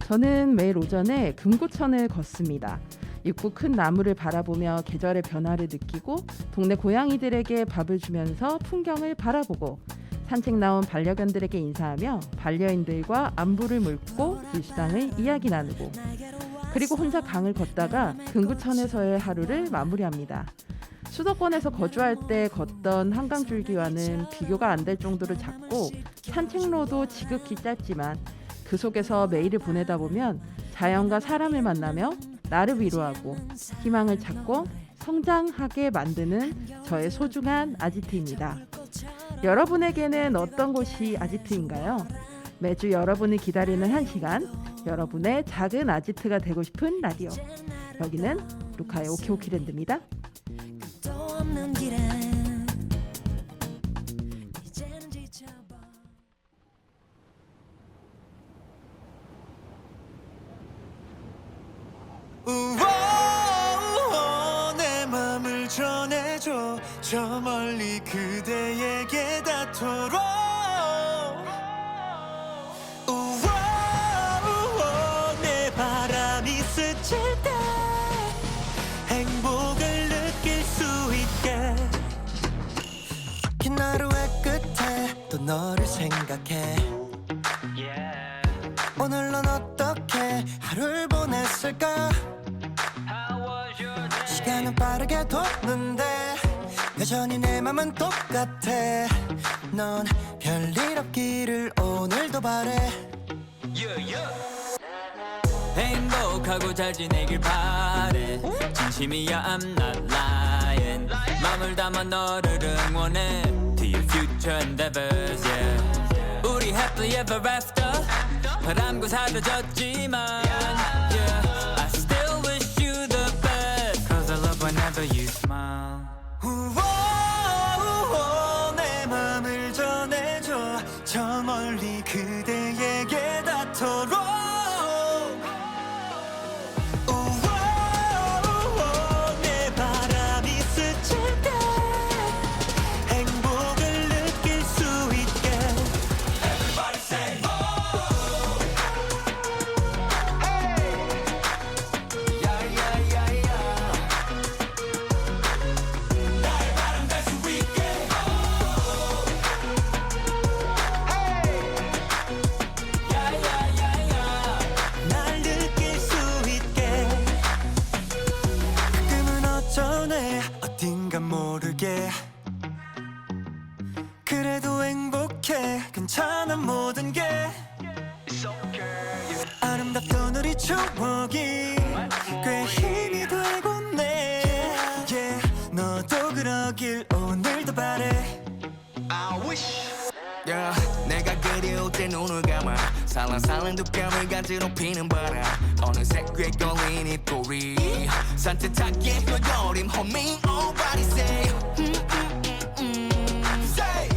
저는 매일 오전에 금고천을 걷습니다. 입구 큰 나무를 바라보며 계절의 변화를 느끼고 동네 고양이들에게 밥을 주면서 풍경을 바라보고 산책 나온 반려견들에게 인사하며 반려인들과 안부를 묻고 일상을 이야기 나누고 그리고 혼자 강을 걷다가 금구천에서의 하루를 마무리합니다. 수도권에서 거주할 때 걷던 한강줄기와는 비교가 안 될 정도로 작고 산책로도 지극히 짧지만 그 속에서 매일을 보내다 보면 자연과 사람을 만나며 나를 위로하고 희망을 찾고 성장하게 만드는 저의 소중한 아지트입니다. 여러분에게는 어떤 곳이 아지트인가요? 매주 여러분이 기다리는 한 시간, 여러분의 작은 아지트가 되고 싶은 라디오. 여기는 루카의 오키오키랜드입니다. 내 맘을 전해줘 저 멀리 그대에게 닿도록 내 바람이 스칠 때 행복을 느낄 수 있게 긴 하루의 끝에 또 너를 생각해 오늘 넌 어떻게 하루를 보냈을까 시간은 빠르게 도는데 여전히 내 맘은 똑같아 넌 별일 없기를 오늘도 바래 행복하고 잘 지내길 바래 진심이야 I'm not lying 맘을 담아 너를 응원해 To your future endeavors yeah. 우리 happily ever after 바람과 사라졌지만 yeah. I still wish you the best Cause I love whenever you smile 내 맘을 전해줘 저 멀리 그대에게 닿도록 내 바람이 스칠 때 행복을 느낄 수 있게 Everybody say 나의 바람 될 수 있게 날 느낄 수 있게 가끔은 어쩌네 어딘가 모르게 그래도 행복해 괜찮아 모든 게 아름답던 우리 추억이 꽤 힘이 되고 네 yeah, 너도 그러길 오늘도 바래 Yeah, 내가 그리울 때 눈을 감아 살랑살랑 두 뺨을 간지럽히는 바람 어느새 꽤 걸린 입꼬리 산뜻하게 너여림 homie nobody say say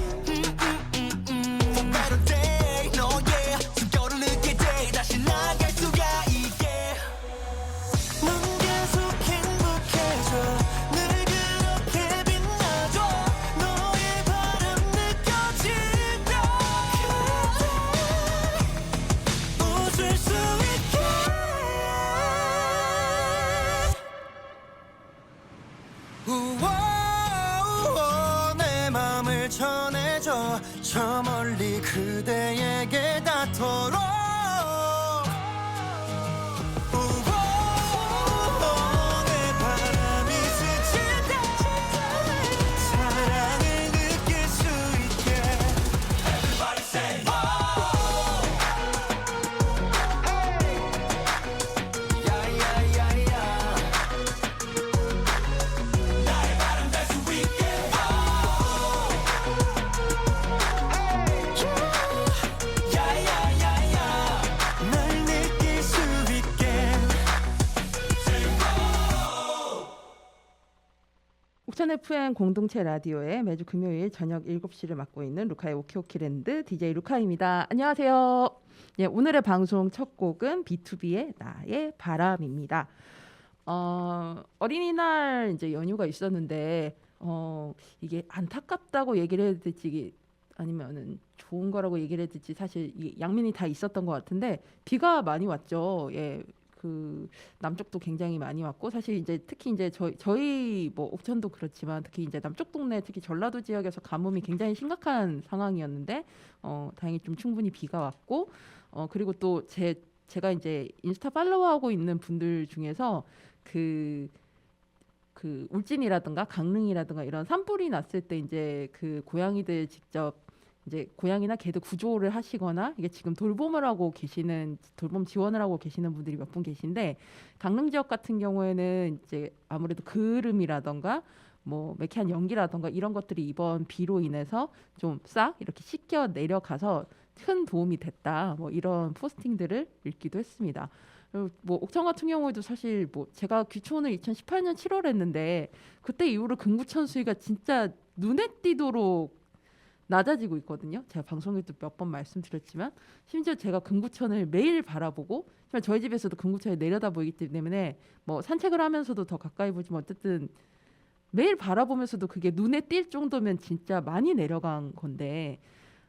for better day no yeah 숨결을 느낄 때 다시 나갈 수가 있게 넌 계속 행복해져 늘 그렇게 빛나줘 너의 바람 느껴지면 그때 웃을 수 있게 내 맘을 전해줘 저 멀리 그대에게 닿도록 내 바람이 스칠 때 사랑을 느낄 수 있게 Everybody say 나의 바람 될 수 있게 날 느낄 수 있게 옥천 FM 공동체 라디오에 매주 금요일 저녁 7시를 맡고 있는 루카의 오키오키랜드 DJ 루카입니다. 안녕하세요. 예, 오늘의 방송 첫 곡은 B2B의 나의 바람입니다. 어린이날 이제 연휴가 있었는데 이게 안타깝다고 얘기를 해야 될지 아니면은 좋은 거라고 얘기를 해야 될지 사실 이 양면이 다 있었던 것 같은데 비가 많이 왔죠. 예. 그 남쪽도 굉장히 많이 왔고 사실 이제 특히 이제 저희 뭐 옥천도 그렇지만 특히 이제 남쪽 동네 특히 전라도 지역에서 가뭄이 굉장히 심각한 상황이었는데 다행히 좀 충분히 비가 왔고 그리고 또 제가 이제 인스타 팔로우하고 있는 분들 중에서 그 울진이라든가 강릉이라든가 이런 산불이 났을 때 이제 그 고양이들 직접 이제 고양이나 개들 구조를 하시거나 이게 지금 돌봄을 하고 계시는 돌봄 지원을 하고 계시는 분들이 몇 분 계신데 강릉 지역 같은 경우에는 이제 아무래도 그을음이라든가 뭐 매캐한 연기라든가 이런 것들이 이번 비로 인해서 좀 싹 이렇게 씻겨 내려가서 큰 도움이 됐다. 뭐 이런 포스팅들을 읽기도 했습니다. 그리고 뭐 옥천 같은 경우에도 사실 뭐 제가 귀촌을 2018년 7월에 했는데 그때 이후로 금구천 수위가 진짜 눈에 띄도록 낮아지고 있거든요. 제가 방송에도 몇 번 말씀드렸지만 심지어 제가 금구천을 매일 바라보고 저희 집에서도 금구천이 내려다 보이기 때문에 뭐 산책을 하면서도 더 가까이 보지만 어쨌든 매일 바라보면서도 그게 눈에 띌 정도면 진짜 많이 내려간 건데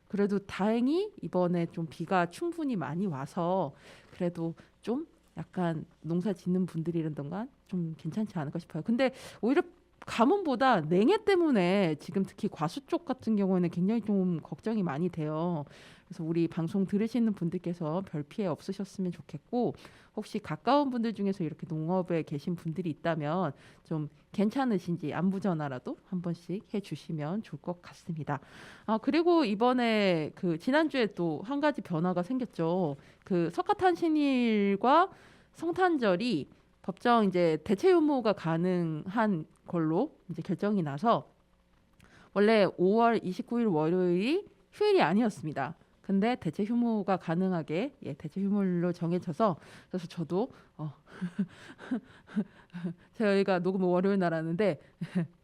그래도 다행히 이번에 좀 비가 충분히 많이 와서 그래도 좀 약간 농사 짓는 분들이라던가 좀 괜찮지 않을까 싶어요. 근데 오히려 가뭄보다 냉해 때문에 지금 특히 과수 쪽 같은 경우에는 굉장히 좀 걱정이 많이 돼요. 그래서 우리 방송 들으시는 분들께서 별 피해 없으셨으면 좋겠고 혹시 가까운 분들 중에서 이렇게 농업에 계신 분들이 있다면 좀 괜찮으신지 안부 전화라도 한 번씩 해주시면 좋을 것 같습니다. 그리고 이번에 그 지난주에 또 한 가지 변화가 생겼죠. 그 석가탄신일과 성탄절이 법정 이제 대체 유무가 가능한 걸로 이제 결정이 나서 원래 5월 29일 월요일이 휴일이 아니었습니다. 근데 대체 휴무가 가능하게 대체 휴무로 정해져서 그래서 저도 저희가 녹음을 월요일 날 하는데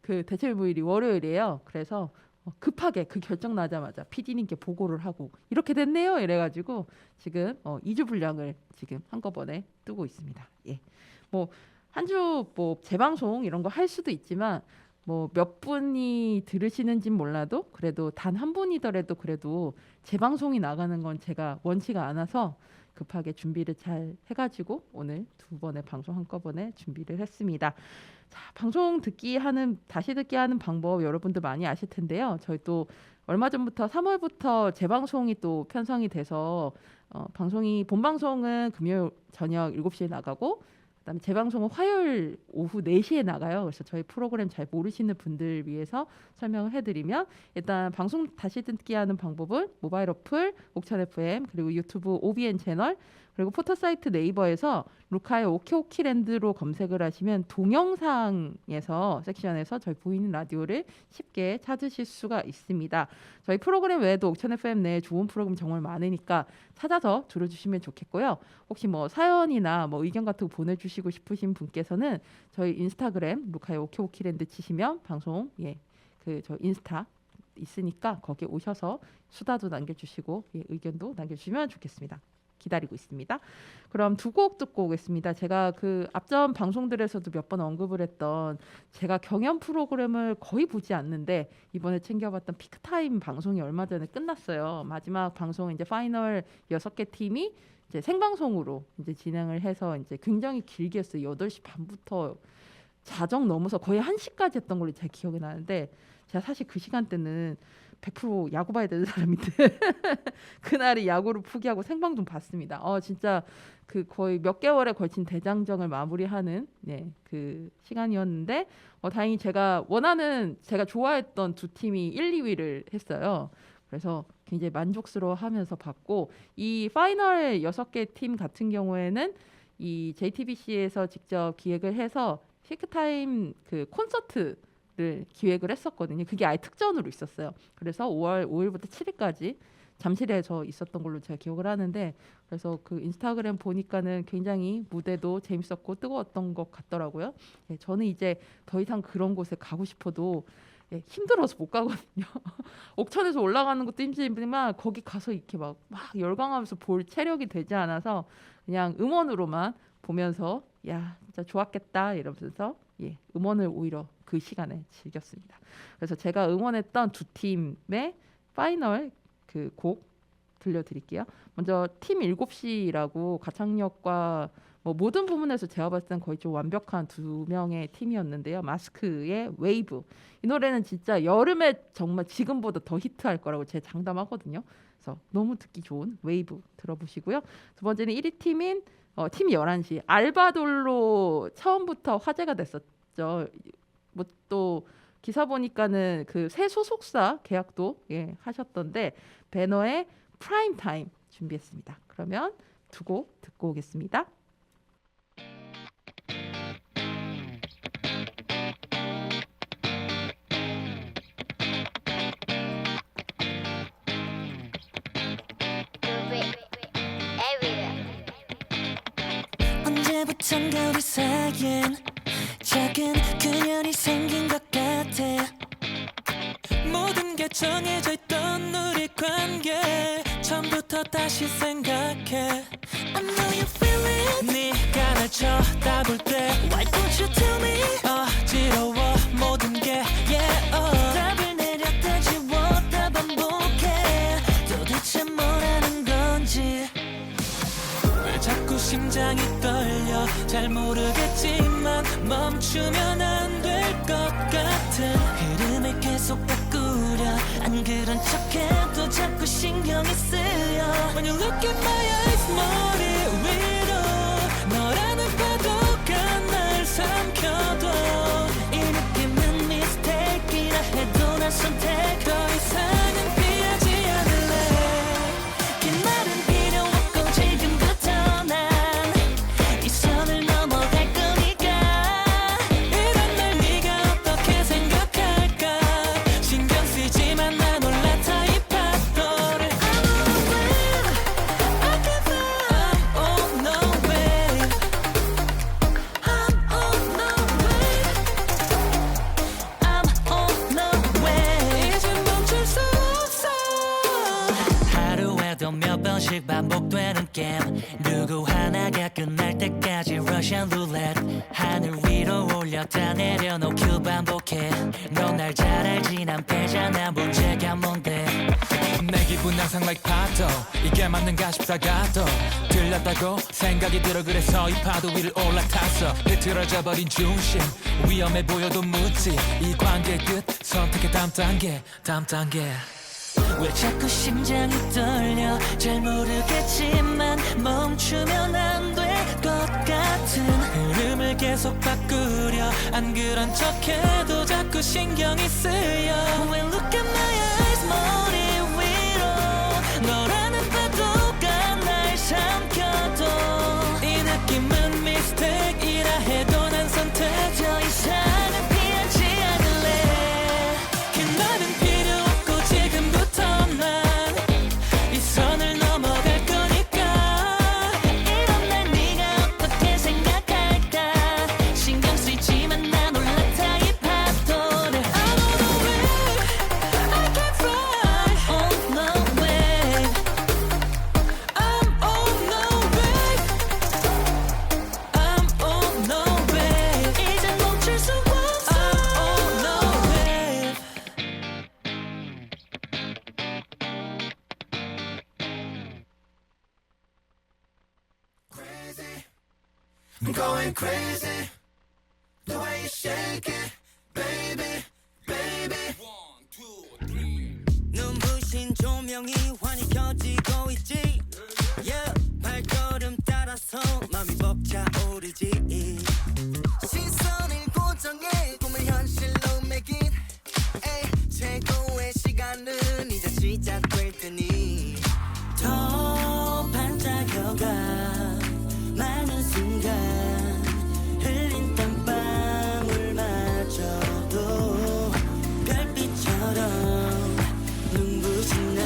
그 대체 휴무일이 월요일이에요. 그래서 급하게 그 결정 나자마자 PD님께 보고를 하고 이렇게 됐네요. 이래가지고 지금 2주 분량을 지금 한꺼번에 뜨고 있습니다. 예. 뭐 한 주 뭐 재방송 이런 거 할 수도 있지만 뭐 몇 분이 들으시는진 몰라도 그래도 단 한 분이더라도 그래도 재방송이 나가는 건 제가 원치가 않아서 급하게 준비를 잘 해가지고 오늘 두 번의 방송 한꺼번에 준비를 했습니다. 자, 방송 다시 듣기 하는 방법 여러분들 많이 아실 텐데요. 저희 또 얼마 전부터 3월부터 재방송이 또 편성이 돼서 본 방송은 금요일 저녁 7시에 나가고 그다음에 재방송은 화요일 오후 4시에 나가요. 그래서 저희 프로그램 잘 모르시는 분들 위해서 설명을 해드리면 일단 방송 다시 듣기 하는 방법은 모바일 어플 옥천 FM 그리고 유튜브 OBN 채널 그리고 포털사이트 네이버에서 루카의 오케오키랜드로 검색을 하시면 동영상에서 섹션에서 저희 보이는 라디오를 쉽게 찾으실 수가 있습니다. 저희 프로그램 외에도 옥천 FM 내에 좋은 프로그램 정말 많으니까 찾아서 들어주시면 좋겠고요. 혹시 뭐 사연이나 뭐 의견 같은 거 보내주시고 싶으신 분께서는 저희 인스타그램 루카의 오케오키랜드 치시면 방송 저 인스타 있으니까 거기에 오셔서 수다도 남겨주시고 의견도 남겨주시면 좋겠습니다. 기다리고 있습니다. 그럼 두 곡 듣고 오겠습니다. 제가 그 앞전 방송들에서도 몇 번 언급을 했던 제가 경연 프로그램을 거의 보지 않는데 이번에 챙겨봤던 피크타임 방송이 얼마 전에 끝났어요. 마지막 방송 이제 파이널 6개 팀이 이제 생방송으로 이제 진행을 해서 이제 굉장히 길게 했어요. 8시 반부터 자정 넘어서 거의 1시까지 했던 걸로 제 기억이 나는데 제가 사실 그 시간대는 100% 야구 봐야 되는 사람인데 그날이 야구를 포기하고 생방송 봤습니다. 진짜 그 거의 몇 개월에 걸친 대장정을 마무리하는 그 시간이었는데 다행히 제가 좋아했던 두 팀이 1, 2위를 했어요. 그래서 굉장히 만족스러워하면서 봤고 이 파이널 6개 팀 같은 경우에는 이 JTBC에서 직접 기획을 해서 피크타임 그 콘서트를 기획을 했었거든요. 그게 아예 특전으로 있었어요. 그래서 5월 5일부터 7일까지 잠실에서 있었던 걸로 제가 기억을 하는데 그래서 그 인스타그램 보니까는 굉장히 무대도 재밌었고 뜨거웠던 것 같더라고요. 저는 이제 더 이상 그런 곳에 가고 싶어도 힘들어서 못 가거든요. 옥천에서 올라가는 것도 힘들지만 거기 가서 이렇게 막 열광하면서 볼 체력이 되지 않아서 그냥 음원으로만 보면서 야 진짜 좋았겠다 이러면서 음원을 오히려 그 시간에 즐겼습니다. 그래서 제가 응원했던 두 팀의 파이널 그 곡 들려드릴게요. 먼저 팀 7시라고 가창력과 뭐 모든 부분에서 제가 봤을 땐 거의 좀 완벽한 두 명의 팀이었는데요. 마스크의 웨이브. 이 노래는 진짜 여름에 정말 지금보다 더 히트할 거라고 제가 장담하거든요. 그래서 너무 듣기 좋은 웨이브 들어보시고요. 두 번째는 1위 팀인 팀 11시. 알바돌로 처음부터 화제가 됐었죠. 뭐 또 기사 보니까는 그 새 소속사 계약도 하셨던데 배너의 프라임 타임 준비했습니다. 그러면 두 곡 듣고 오겠습니다. 언제부턴가 우리 사이엔 작은 그녀이 생긴 것 같아. 모든 게 정해져 있던 우리 관계 처음부터 다시 생각해. I know you feel it. 네가 날 쳐다볼 때 Why don't you tell me. 어지러워 모든 게 답을 내렸다 지웠다 반복해. 도대체 뭐라는 건지. 왜 자꾸 심장이 떨려 잘 모르겠지만 멈추면 안 될 것 같은 흐름을 계속 바꾸려 안 그런 척해도 자꾸 신경이 쓰여. When you look at my eyes 머리 위로 너라는 파도가 날 삼켜도 이 느낌은 mistake이라 해도 난 선택 더 이상은 피하지 않을래. 긴 말은 필요 없고 지금부터 난 이 선을 넘어갈 거니까. 이런 날 네가 어떻게 생각할까. 신경 쓰지만 난 올라타 이 파도를. I'm on no wave. I'm on no wave. I'm on no wave. 이제 멈출 수 없어. 하루에도 몇 번씩 반복되는 게임. 누구 하나가 끝날 때까지 러시안 룰렛. 하늘 위로 올렸다 내려놓고 반복해. 넌 날 잘 알지 난 빼잖아 문제가 뭔데. 내 기분 항상 like 파도 이게 맞는가 싶다가도 들렸다고 생각이 들어 그래서 이 파도 위를 올라탔어. 흐트러져 버린 중심 위험해 보여도 묻지 이 관계 끝 선택의 다음 단계 왜 자꾸 심장이 떨려 잘 모르겠지만 멈추면 안 될 것 같은 흐름을 계속 바꾸려 안 그런 척해도 자꾸 신경이 쓰여. When look at my eyes 머리 위로 너라는 파도가 날 삼켜도 이 느낌은 mistake이라 해도 난 선택 더 이상은 피하지 않을래. 긴 말은 필요 없고 지금부터 난 이 선을 넘어갈 거니까. 이런 날 네가 어떻게 생각할까. 신경 쓰이지만 난 올라타 이 파도를. I'm on the wave I can't fly On no wave. I'm on the wave I'm on the wave 이제 멈출 수 없어. I'm on the wave I'm going crazy the way you shake it baby baby 눈부신 조명이 환히 켜지고 있지 yeah 발걸음 따라서 맘이 벅차오르지 시선을 고정해 꿈을 현실로 매긴 에이 최고의 시간은 이제 시작될 테니 더 반짝여가 많은 순간 흘린 땀방울마저도 별빛처럼 눈부신 나인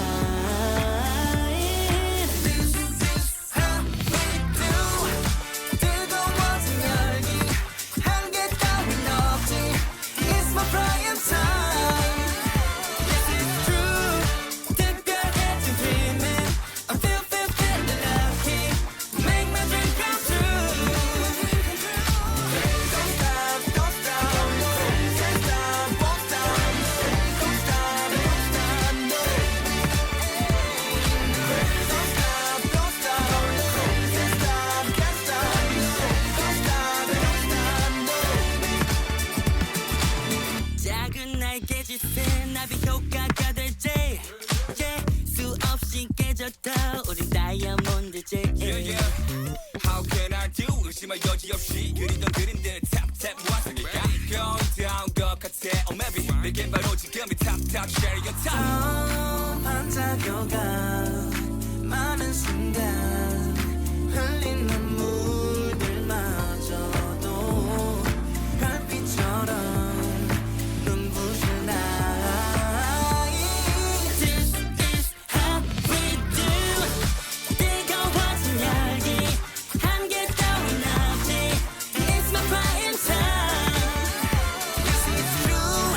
How can I do 의심할 여지 없이 그리던 그림들 탑탑 완성일까 거의 다 온 것 같아 Oh maybe 내겐 바로 지금이 탑탑 cherry on top 반짝여가 많은 순간 흘린 눈물들마저도 별빛처럼 눈부신 나이 This is how we do 뜨거워진 열기 한개 따윈 없지 It's my prime time Yes it's true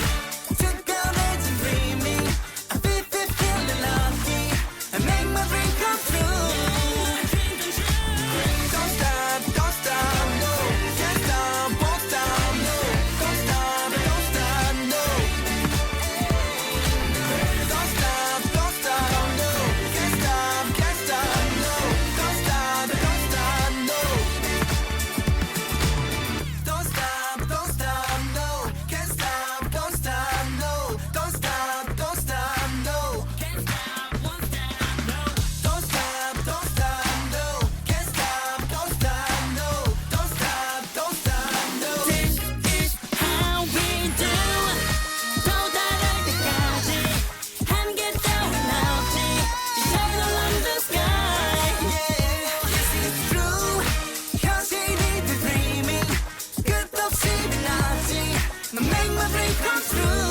뜨거워진 dreaming I feel feeling lucky I make my dream come true Don't stop, don't stop, no Can't stop, won't stop, no Don't stop, don't stop, no Don't stop, don't stop, no Can't stop, can't stop, no Don't stop, don't stop, no Don't stop, don't stop, no Can't stop, don't stop, no Don't stop, don't stop, no Can't stop, won't stop, no Don't stop, don't stop, no Can't stop, don't stop, no Don't stop, don't stop, no This is how we do 도달할 때까지 한개 따윈 없지 Shine along the sky Yeah, yes it's true 현실이 돼 dreaming 끝없이 빛나지 너 make my dream come true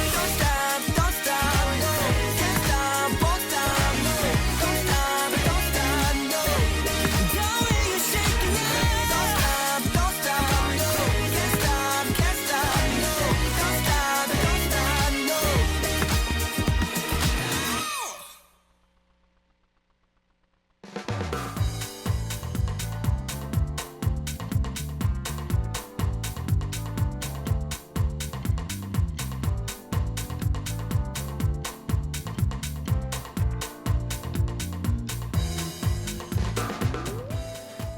Don't stop, don't stop, no Can't stop, won't stop, no Don't stop, don't stop, no The way you're shaking it Don't stop, don't stop, no Can't stop, can't stop, no Don't stop, don't stop, no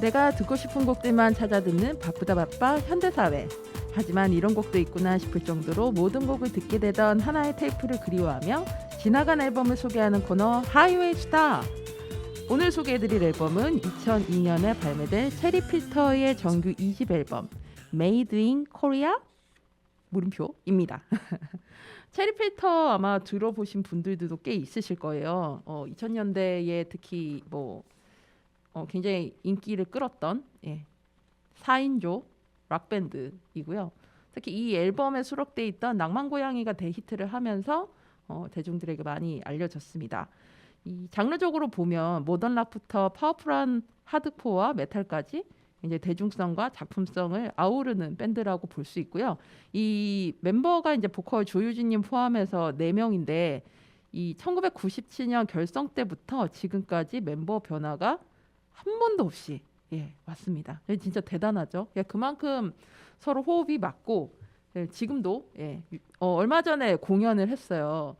내가 듣고 싶은 곡들만 찾아 듣는 바쁘다 바빠 현대사회. 하지만 이런 곡도 있구나 싶을 정도로 모든 곡을 듣게 되던 하나의 테이프를 그리워하며 지나간 앨범을 소개하는 코너 하이웨이 스타. 오늘 소개해드릴 앨범은 2002년에 발매된 체리 필터의 정규 2집 앨범 Made in Korea? 물음표입니다. 체리 필터 아마 들어보신 분들도 꽤 있으실 거예요. 2000년대에 특히 굉장히 인기를 끌었던 4인조 락밴드이고요. 특히 이 앨범에 수록돼 있던 낭만고양이가 대히트를 하면서 대중들에게 많이 알려졌습니다. 이 장르적으로 보면 모던 락부터 파워풀한 하드코어와 메탈까지 이제 대중성과 작품성을 아우르는 밴드라고 볼 수 있고요. 이 멤버가 이제 보컬 조유진님 포함해서 4명인데 이 1997년 결성 때부터 지금까지 멤버 변화가 한 번도 없이 왔습니다. 진짜 대단하죠. 그만큼 서로 호흡이 맞고 지금도 얼마 전에 공연을 했어요.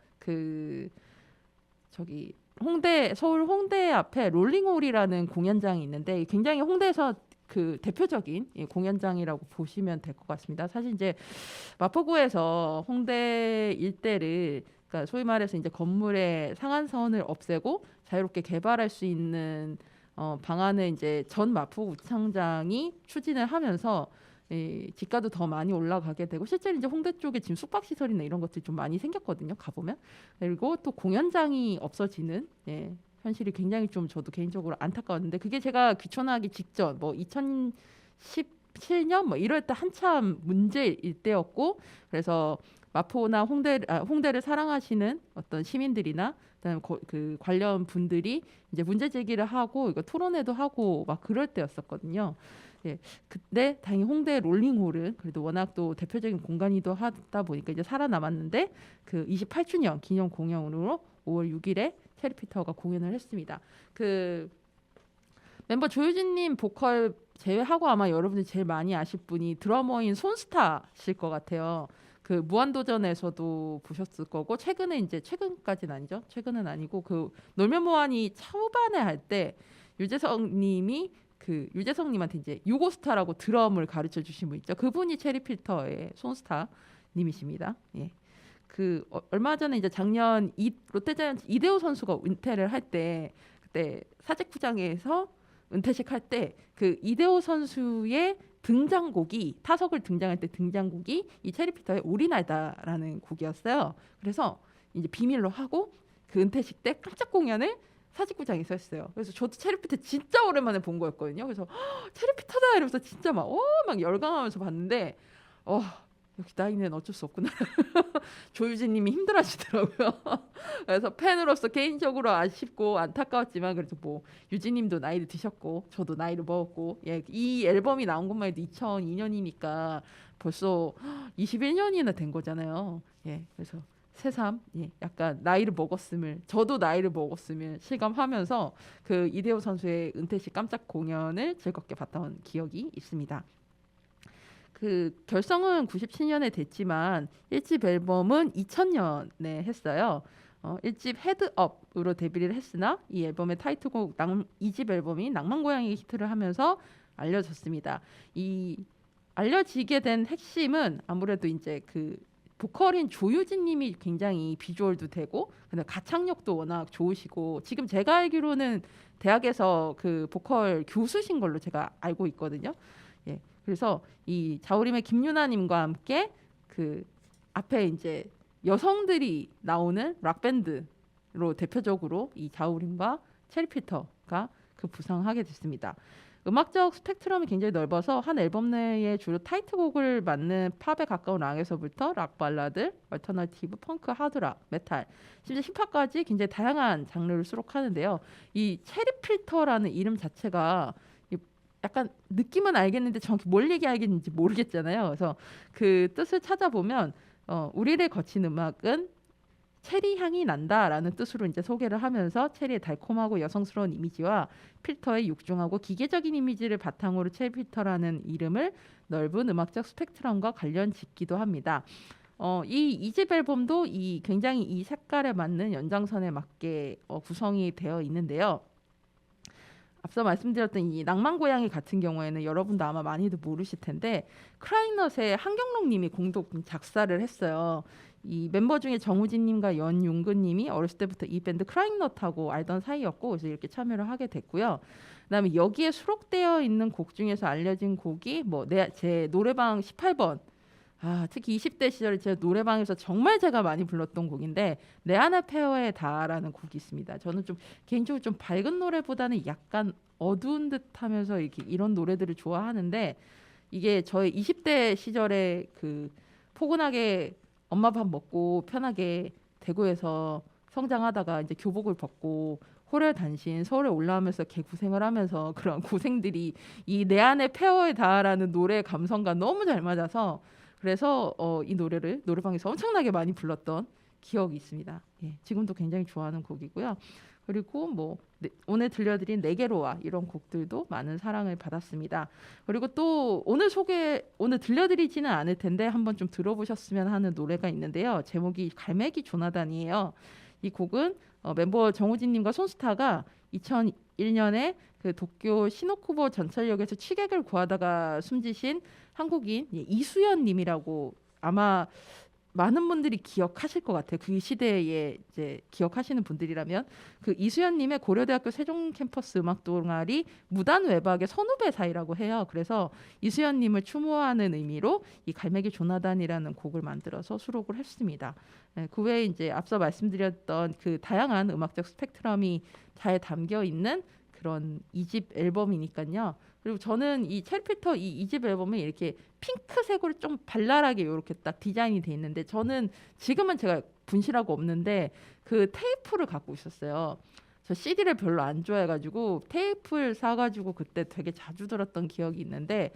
서울 홍대 앞에 롤링홀이라는 공연장이 있는데 굉장히 홍대에서 그 대표적인 공연장이라고 보시면 될 것 같습니다. 사실 이제 마포구에서 홍대 일대를 그러니까 소위 말해서 이제 건물의 상한선을 없애고 자유롭게 개발할 수 있는 방안을 이제 전 마포구청장이 추진을 하면서 집가도 더 많이 올라가게 되고 실제로 이제 홍대 쪽에 지금 숙박시설이나 이런 것들이 좀 많이 생겼거든요. 가보면. 그리고 또 공연장이 없어지는 현실이 굉장히 좀 저도 개인적으로 안타까웠는데 그게 제가 귀촌하기 직전 2017년 이럴 때 한참 문제일 때였고 그래서 마포나 홍대를 사랑하시는 어떤 시민들이나 그다음에 그 관련 분들이 이제 문제 제기를 하고 이거 토론회도 하고 막 그럴 때였었거든요. 그때 다행히 홍대 롤링홀은 그래도 워낙 또 대표적인 공간이기도 하다 보니까 이제 살아남았는데 그 28주년 기념 공연으로 5월 6일에 체리 필터가 공연을 했습니다. 그 멤버 조유진님 보컬 제외하고 아마 여러분들이 제일 많이 아실 분이 드러머인 손스타실 것 같아요. 그 무한도전에서도 보셨을 거고 최근까지는 아니죠. 최근은 아니고 그 놀면 뭐하니 초반에 할 때 유재석님이 유재석님한테 이제 유고스타라고 드럼을 가르쳐 주신 분 있죠. 그분이 체리 필터의 손스타님이십니다. 얼마 전에 이제 작년 롯데자이언츠 이대호 선수가 은퇴를 할 때 그때 사직구장에서 은퇴식 할 때 그 이대호 선수의 등장곡이 타석을 등장할 때 등장곡이 이 체리피터의 우리 날다라는 곡이었어요. 그래서 이제 비밀로 하고 그 은퇴식 때 깜짝 공연을 사직구장에서 했어요. 그래서 저도 체리피터 진짜 오랜만에 본 거였거든요. 그래서 체리피터다 이러면서 진짜 막 열광하면서 봤는데 역시 나이는 어쩔 수 없구나. 조유진님이 힘들어하시더라고요. 그래서 팬으로서 개인적으로 아쉽고 안타까웠지만 그래도 뭐 유진님도 나이를 드셨고 저도 나이를 먹었고 이 앨범이 나온 것만 해도 2002년이니까 벌써 21년이나 된 거잖아요. 그래서 새삼 약간 나이를 먹었음을 저도 나이를 먹었음을 실감하면서 그 이대호 선수의 은퇴식 깜짝 공연을 즐겁게 봤던 기억이 있습니다. 그 결성은 97년에 됐지만 1집 앨범은 2000년에 했어요. 1집 헤드업으로 데뷔를 했으나 이 앨범의 타이틀곡 2집 앨범이 낭만고양이 히트를 하면서 알려졌습니다. 이 알려지게 된 핵심은 아무래도 이제 그 보컬인 조유진 님이 굉장히 비주얼도 되고 근데 가창력도 워낙 좋으시고 지금 제가 알기로는 대학에서 그 보컬 교수신 걸로 제가 알고 있거든요. 그래서 이 자우림의 김유나 님과 함께 그 앞에 이제 여성들이 나오는 락 밴드로 대표적으로 이 자우림과 체리피터가 그 부상하게 됐습니다. 음악적 스펙트럼이 굉장히 넓어서 한 앨범 내에 주로 타이틀곡을 맡는 팝에 가까운 락에서부터 락 발라드, 얼터너티브, 펑크, 하드락, 메탈, 심지어 힙합까지 굉장히 다양한 장르를 수록하는데요. 이 체리필터라는 이름 자체가 약간 느낌은 알겠는데 정확히 뭘 얘기하겠는지 모르겠잖아요. 그래서 그 뜻을 찾아보면 우리를 거친 음악은 체리 향이 난다라는 뜻으로 이제 소개를 하면서 체리의 달콤하고 여성스러운 이미지와 필터의 육중하고 기계적인 이미지를 바탕으로 체리필터라는 이름을 넓은 음악적 스펙트럼과 관련 짓기도 합니다. 이 2집 앨범도 굉장히 이 색깔에 맞는 연장선에 맞게 구성이 되어 있는데요. 앞서 말씀드렸던 이 낭만고양이 같은 경우에는 여러분도 아마 많이들 모르실 텐데 크라잉넛의 한경록 님이 공동 작사를 했어요. 이 멤버 중에 정우진 님과 연윤근 님이 어렸을 때부터 이 밴드 크라잉넛하고 알던 사이였고 그래서 이렇게 참여를 하게 됐고요. 그다음에 여기에 수록되어 있는 곡 중에서 알려진 곡이 제 노래방 18번 특히 20대 시절에 제가 노래방에서 정말 제가 많이 불렀던 곡인데 내 안의 페어에 다라는 곡이 있습니다. 저는 좀 개인적으로 좀 밝은 노래보다는 약간 어두운 듯하면서 이런 노래들을 좋아하는데 이게 저의 20대 시절에 그 포근하게 엄마 밥 먹고 편하게 대구에서 성장하다가 이제 교복을 벗고 호래단신 서울에 올라오면서 개고생을 하면서 그런 고생들이 이 내 안의 페어에 다라는 노래의 감성과 너무 잘 맞아서 그래서 이 노래를 노래방에서 엄청나게 많이 불렀던 기억이 있습니다. 지금도 굉장히 좋아하는 곡이고요. 그리고 오늘 들려드린 내게로와 이런 곡들도 많은 사랑을 받았습니다. 그리고 또 오늘 들려드리지는 않을 텐데 한번 좀 들어보셨으면 하는 노래가 있는데요. 제목이 갈매기 조나단이에요. 이 곡은 멤버 정우진님과 손스타가 2001년에 그 도쿄 시노쿠보 전철역에서 취객을 구하다가 숨지신 한국인 이수연님이라고 아마 많은 분들이 기억하실 것 같아요. 그 시대에 이제 기억하시는 분들이라면 그 이수연님의 고려대학교 세종 캠퍼스 음악 동아리 무단 외박의 선후배 사이라고 해요. 그래서 이수연님을 추모하는 의미로 이 갈매기 조나단이라는 곡을 만들어서 수록을 했습니다. 그 외에 이제 앞서 말씀드렸던 그 다양한 음악적 스펙트럼이 잘 담겨 있는 그런 2집 앨범이니까요. 그리고 저는 이 체리필터 이 2집 앨범에 이렇게 핑크색으로 좀 발랄하게 이렇게 딱 디자인이 돼 있는데 저는 지금은 제가 분실하고 없는데 그 테이프를 갖고 있었어요. 저 CD를 별로 안 좋아해가지고 테이프를 사가지고 그때 되게 자주 들었던 기억이 있는데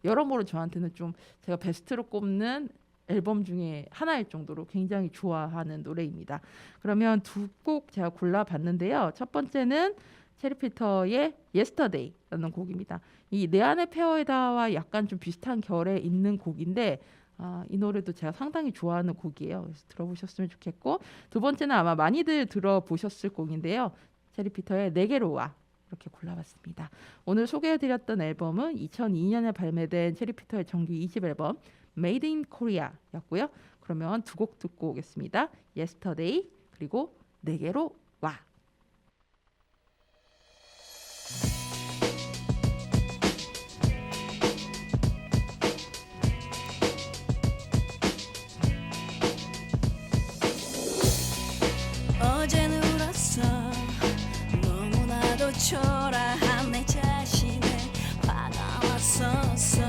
여러모로 저한테는 좀 제가 베스트로 꼽는 앨범 중에 하나일 정도로 굉장히 좋아하는 노래입니다. 그러면 두 곡 제가 골라봤는데요. 첫 번째는 체리필터의 Yesterday라는 곡입니다. 이 내 안의 페어에다와 약간 좀 비슷한 결에 있는 곡인데 이 노래도 제가 상당히 좋아하는 곡이에요. 그래서 들어보셨으면 좋겠고 두 번째는 아마 많이들 들어보셨을 곡인데요. 체리필터의 내게로 와 이렇게 골라봤습니다. 오늘 소개해드렸던 앨범은 2002년에 발매된 체리필터의 정규 2집 앨범 Made in Korea였고요. 그러면 두 곡 듣고 오겠습니다. Yesterday 그리고 내게로 와. 초라한 내 자신을 화가 났었어.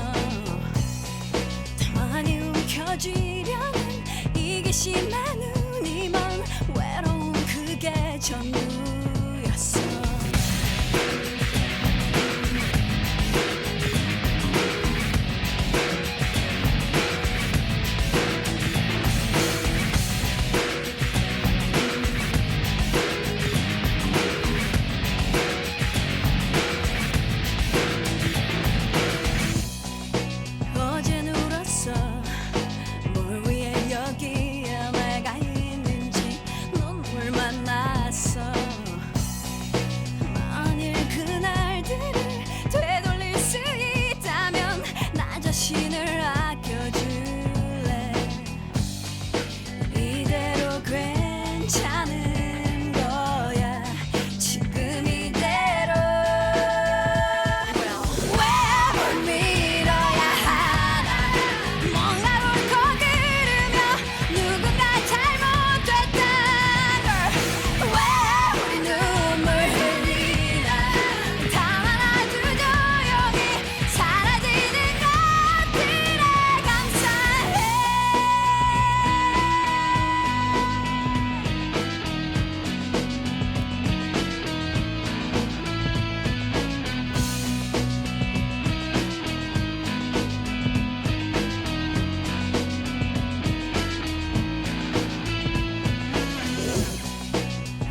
많이 움켜쥐려는 이게 심한 이만 외로운 그게 전부였어. 어젠 울었어. 뭘 위해 여기에 내가 있는지 눈물만 났어. 만일 그날들을 되돌릴 수 있다면 나 자신을 아껴줄래. 이대로 괜찮은 거야 지금 이대로. 왜 뭘 밀어야 하나. 뭔가 옳고 그르며 누군가 잘못됐단 걸. 왜 우리 눈물 흘리나. 다 하나둘 조용히 사라지는 것들에 감사해.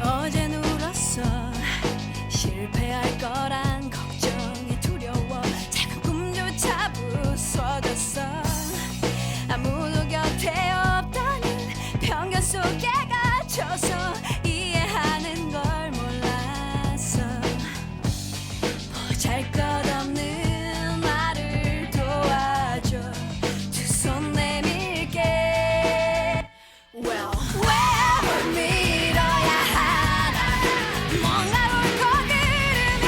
어젠 울었어. 실패할 거란 걱정이 두려워 작은 꿈조차 부서졌어. 아무도 곁에 없다는 편견 속에 갇혀서 이해하는 걸 몰랐어. 보잘것없는 나를 도와줘. 두 손 내밀게. Well, 왜 뭘 밀어야 하나. 뭔가 옳고 그르며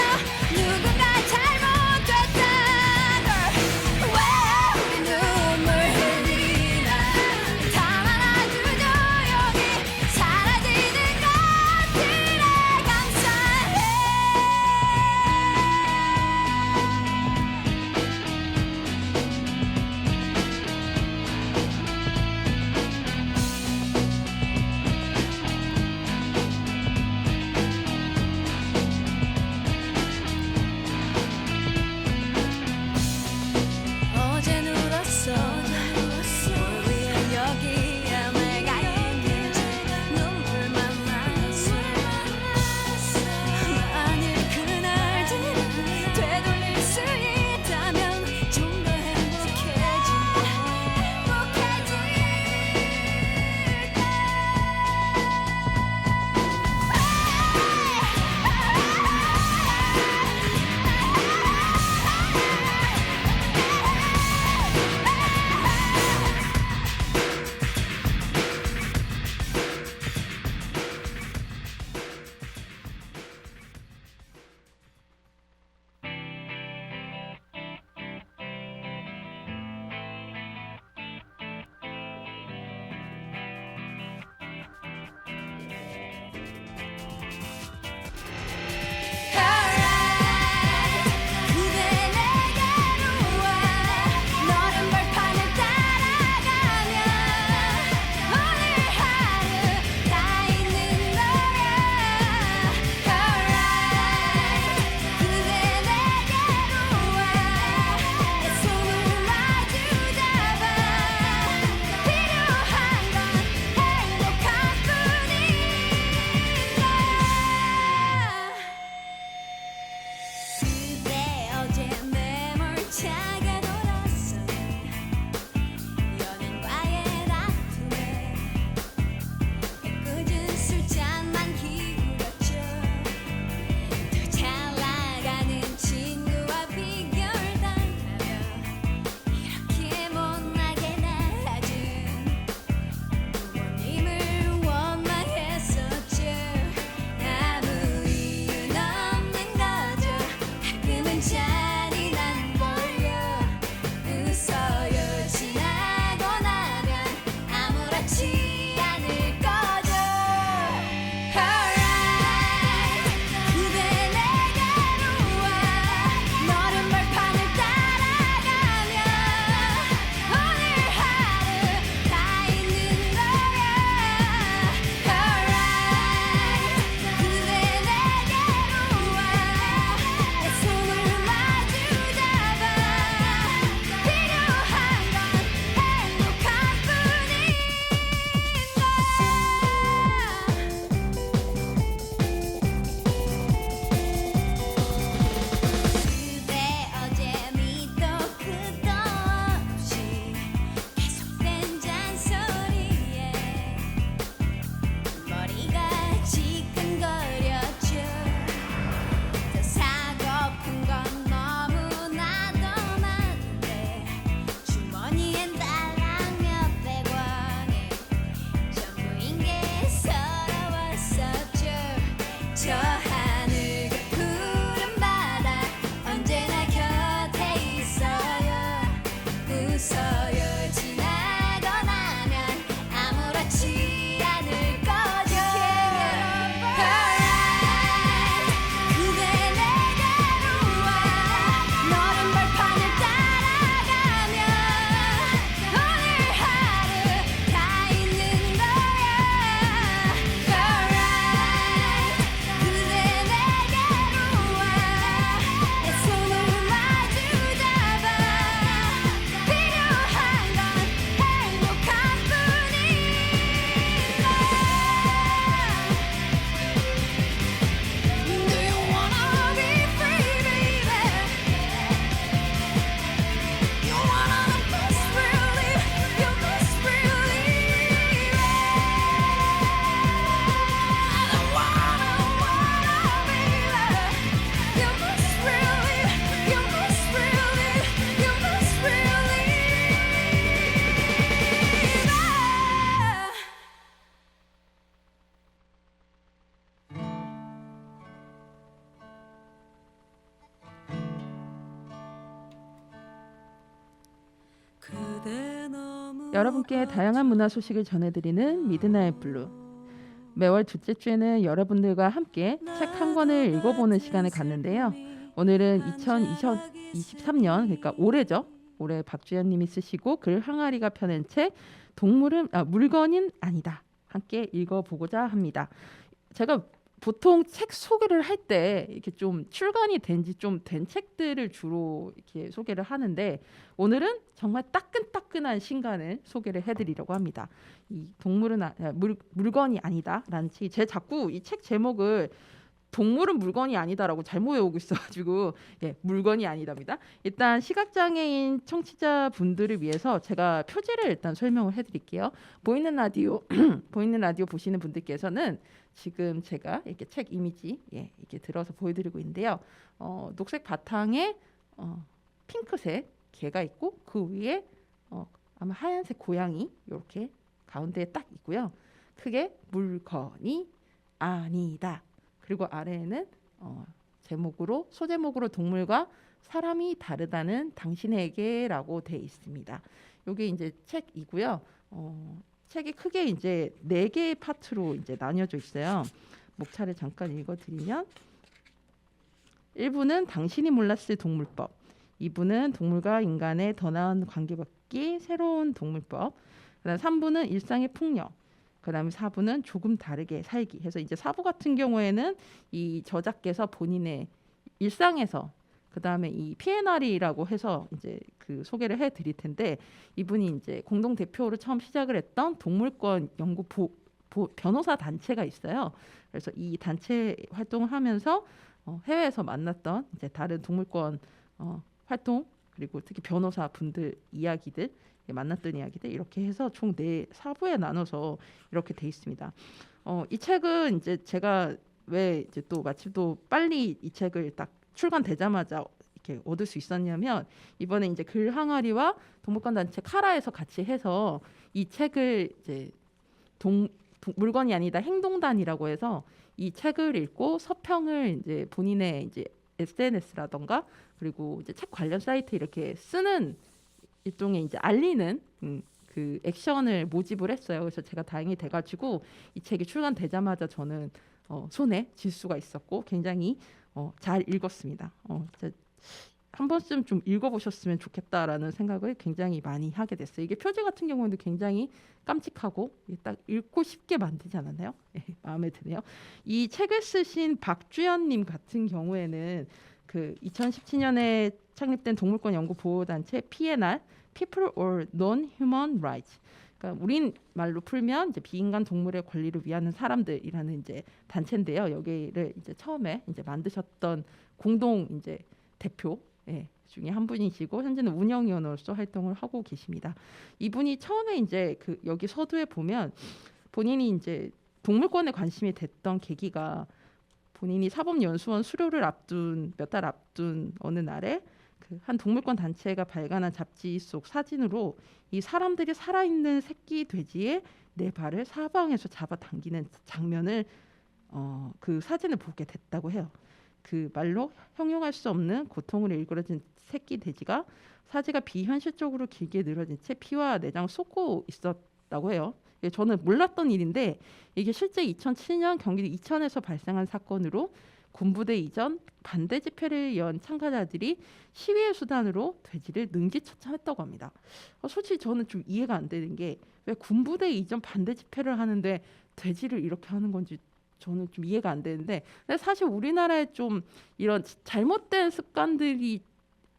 여러분께 다양한 문화 소식을 전해드리는 미드나잇 블루. 매월 둘째 주에는 여러분들과 함께 책 한 권을 읽어보는 시간을 갖는데요. 오늘은 2023년, 그러니까 올해죠. 올해 박주연님이 쓰시고 글 항아리가 펴낸 책 동물은 물건은 아니다. 함께 읽어보고자 합니다. 제가 보통 책 소개를 할 때 이렇게 좀 출간이 된 지 좀 된 책들을 주로 이렇게 소개를 하는데 오늘은 정말 따끈따끈한 신간을 소개를 해드리려고 합니다. 이 동물은 물건이 아니다라는 책. 제 자꾸 이 책 제목을 동물은 물건이 아니다라고 잘못 외우고 있어가지고 물건이 아니답니다. 일단 시각장애인 청취자분들을 위해서 제가 표지를 일단 설명을 해드릴게요. 보이는 라디오 보이는 라디오 보시는 분들께서는 지금 제가 이렇게 책 이미지 이렇게 들어서 보여드리고 있는데요. 녹색 바탕에 핑크색 개가 있고 그 위에 아마 하얀색 고양이 이렇게 가운데에 딱 있고요. 크게 물건이 아니다. 그리고 아래에는 제목으로 소제목으로 동물과 사람이 다르다는 당신에게라고 돼 있습니다. 이게 이제 책이고요. 책이 크게 이제 4개의 파트로 이제 나뉘어져 있어요. 목차를 잠깐 읽어드리면 1부는 당신이 몰랐을 동물법, 2부는 동물과 인간의 더 나은 관계받기 새로운 동물법, 그다음 3부는 일상의 풍력, 그다음에 4부는 조금 다르게 살기 해서 이제 4부 같은 경우에는 이 저자께서 본인의 일상에서 그다음에 이 P&R이라고 해서 이제 그 소개를 해드릴 텐데 이분이 이제 공동 대표로 처음 시작을 했던 동물권 연구 변호사 단체가 있어요. 그래서 이 단체 활동을 하면서 해외에서 만났던 이제 다른 동물권 활동 그리고 특히 변호사 분들 이야기들 만났던 이야기들 이렇게 해서 총 4부에 나눠서 이렇게 돼 있습니다. 이 책은 이제 제가 왜 이제 또 마침 또 빨리 이 책을 딱 출간되자마자 이렇게 얻을 수 있었냐면 이번에 이제 글 항아리와 동물권 단체 카라에서 같이 해서 이 책을 이제 물건이 아니다 행동단이라고 해서 이 책을 읽고 서평을 이제 본인의 이제 SNS라던가 그리고 이제 책 관련 사이트 이렇게 쓰는 일종의 이제 알리는 그 액션을 모집을 했어요. 그래서 제가 다행히 돼가지고 이 책이 출간되자마자 저는 손에 쥘 수가 있었고 굉장히 잘 읽었습니다. 한 번쯤 좀 읽어보셨으면 좋겠다라는 생각을 굉장히 많이 하게 됐어요. 이게 표지 같은 경우에도 굉장히 깜찍하고 딱 읽고 싶게 만들지 않았나요? 마음에 드네요. 이 책을 쓰신 박주연님 같은 경우에는 그 2017년에 창립된 동물권 연구 보호 단체 P&R (People or Non-Human Rights). 그러니까 우린 말로 풀면 이제 비인간 동물의 권리를 위하는 사람들이라는 이제 단체인데요. 여기를 이제 처음에 이제 만드셨던 공동 이제 대표 중에 한 분이시고 현재는 운영위원으로서 활동을 하고 계십니다. 이분이 처음에 이제 그 여기 서두에 보면 본인이 이제 동물권에 관심이 됐던 계기가 본인이 사법연수원 수료를 앞둔 몇 달 앞둔 어느 날에 그 한 동물권 단체가 발간한 잡지 속 사진으로 이 사람들이 살아있는 새끼 돼지의 네 발을 사방에서 잡아당기는 장면을 그 사진을 보게 됐다고 해요. 그 말로 형용할 수 없는 고통으로 일그러진 새끼 돼지가 사지가 비현실적으로 길게 늘어진 채 피와 내장을 쏟고 있었다고 해요. 저는 몰랐던 일인데 이게 실제 2007년 경기도 이천에서 발생한 사건으로 군부대 이전 반대 집회를 연 참가자들이 시위의 수단으로 돼지를 능지처참했다고 합니다. 솔직히 저는 좀 이해가 안 되는 게 왜 군부대 이전 반대 집회를 하는데 돼지를 이렇게 하는 건지 저는 좀 이해가 안 되는데 근데 사실 우리나라에 좀 이런 잘못된 습관들이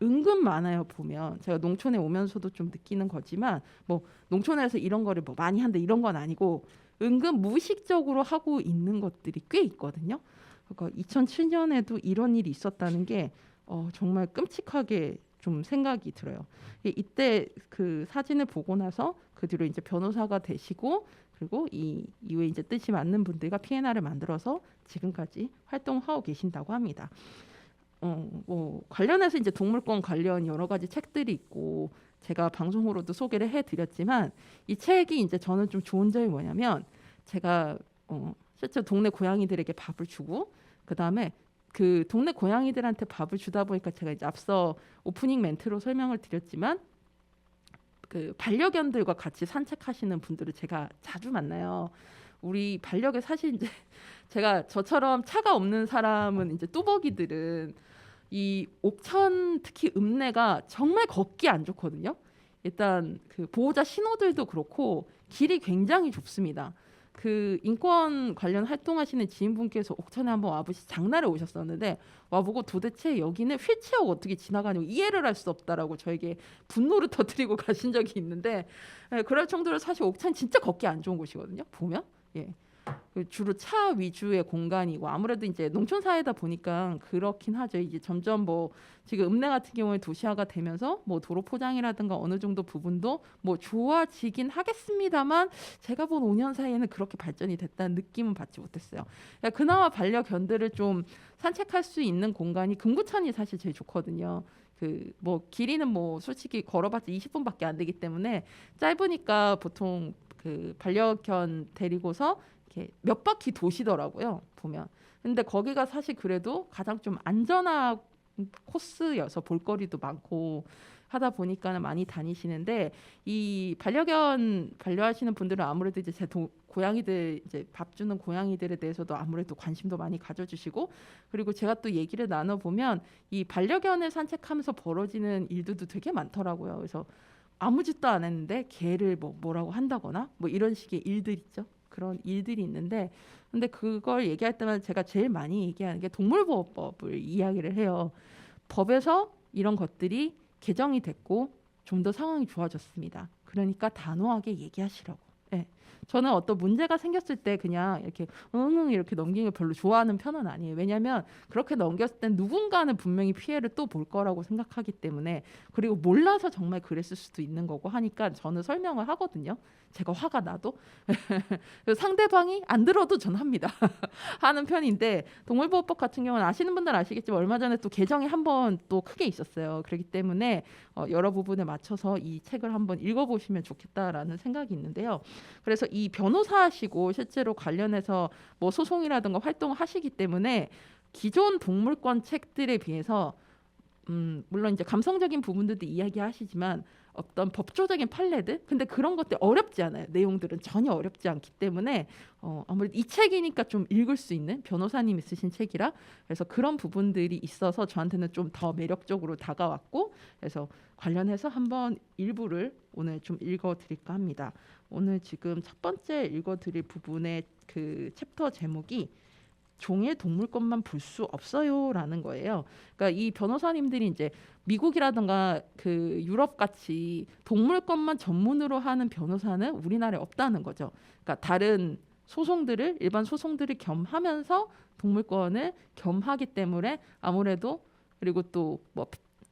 은근 많아요. 보면 제가 농촌에 오면서도 좀 느끼는 거지만 뭐 농촌에서 이런 거를 뭐 많이 한다 이런 건 아니고 은근 무의식적으로 하고 있는 것들이 꽤 있거든요. 그러니까 2007년에도 이런 일이 있었다는 게 정말 끔찍하게 좀 생각이 들어요. 이때 그 사진을 보고 나서 그 뒤로 이제 변호사가 되시고 그리고 이 이후에 이제 뜻이 맞는 분들과 P&R을 만들어서 지금까지 활동하고 계신다고 합니다. 뭐 관련해서 이제 동물권 관련 여러 가지 책들이 있고 제가 방송으로도 소개를 해드렸지만 이 책이 이제 저는 좀 좋은 점이 뭐냐면 제가 실제 동네 고양이들에게 밥을 주고 그 다음에 그 동네 고양이들한테 밥을 주다 보니까 제가 이제 앞서 오프닝 멘트로 설명을 드렸지만 그 반려견들과 같이 산책하시는 분들을 제가 자주 만나요. 우리 반려견 사실 이제 제가 저처럼 차가 없는 사람은 이제 뚜벅이들은 이 옥천 특히 읍내가 정말 걷기 안 좋거든요. 일단 그 보호자 신호들도 그렇고 길이 굉장히 좁습니다. 그 인권 관련 활동하시는 지인분께서 옥천에 한번 와보시 장날에 오셨었는데 와보고 도대체 여기는 휠체어가 어떻게 지나가냐고 이해를 할 수 없다라고 저에게 분노를 터뜨리고 가신 적이 있는데 그럴 정도로 사실 옥천 진짜 걷기 안 좋은 곳이거든요. 보면 예. 주로 차 위주의 공간이고 아무래도 이제 농촌 사회다 보니까 그렇긴 하죠. 이제 점점 뭐 지금 읍내 같은 경우에 도시화가 되면서 뭐 도로 포장이라든가 어느 정도 부분도 뭐 좋아지긴 하겠습니다만 제가 본 5년 사이에는 그렇게 발전이 됐다는 느낌은 받지 못했어요. 그러니까 그나마 반려견들을 좀 산책할 수 있는 공간이 금구천이 사실 제일 좋거든요. 그 뭐 길이는 뭐 솔직히 걸어봤자 20분밖에 안 되기 때문에 짧으니까 보통 그 반려견 데리고서 이렇게 몇 바퀴 도시더라고요 보면. 근데 거기가 사실 그래도 가장 좀 안전한 코스여서 볼거리도 많고 하다 보니까는 많이 다니시는데 이 반려견 반려하시는 분들은 아무래도 이제 고양이들 이제 밥 주는 고양이들에 대해서도 아무래도 관심도 많이 가져주시고 그리고 제가 또 얘기를 나눠보면 이 반려견을 산책하면서 벌어지는 일들도 되게 많더라고요. 그래서 아무 짓도 안 했는데 개를 뭐라고 한다거나 뭐 이런 식의 일들 있죠. 그런 일들이 있는데 근데 그걸 얘기할 때마다 제가 제일 많이 얘기하는 게 동물보호법을 이야기를 해요. 법에서 이런 것들이 개정이 됐고 좀 더 상황이 좋아졌습니다. 그러니까 단호하게 얘기하시라고. 예. 저는 어떤 문제가 생겼을 때 그냥 이렇게 응응 이렇게 넘기는 걸 별로 좋아하는 편은 아니에요. 왜냐하면 그렇게 넘겼을 땐 누군가는 분명히 피해를 또 볼 거라고 생각하기 때문에 그리고 몰라서 정말 그랬을 수도 있는 거고 하니까 저는 설명을 하거든요. 제가 화가 나도 상대방이 안 들어도 전 합니다. 하는 편인데 동물보호법 같은 경우는 아시는 분들은 아시겠지만 얼마 전에 또 개정이 한번 또 크게 있었어요. 그렇기 때문에 여러 부분에 맞춰서 이 책을 한번 읽어보시면 좋겠다라는 생각이 있는데요. 그래서 이 변호사시고 실제로 관련해서 뭐 소송이라든가 활동을 하시기 때문에 기존 동물권 책들에 비해서 물론 이제 감성적인 부분들도 이야기하시지만 어떤 법조적인 판례들 근데 그런 것들 어렵지 않아요. 내용들은 전혀 어렵지 않기 때문에 아무래도 이 책이니까 좀 읽을 수 있는 변호사님이 쓰신 책이라 그래서 그런 부분들이 있어서 저한테는 좀 더 매력적으로 다가왔고 그래서 관련해서 한번 일부를 오늘 좀 읽어드릴까 합니다. 오늘 지금 첫 번째 읽어드릴 부분의 그 챕터 제목이 종의 동물권만 볼 수 없어요라는 거예요. 그러니까 이 변호사님들이 이제 미국이라든가 그 유럽 같이 동물권만 전문으로 하는 변호사는 우리나라에 없다는 거죠. 그러니까 다른 소송들을 일반 소송들을 겸하면서 동물권을 겸하기 때문에 아무래도 그리고 또 뭐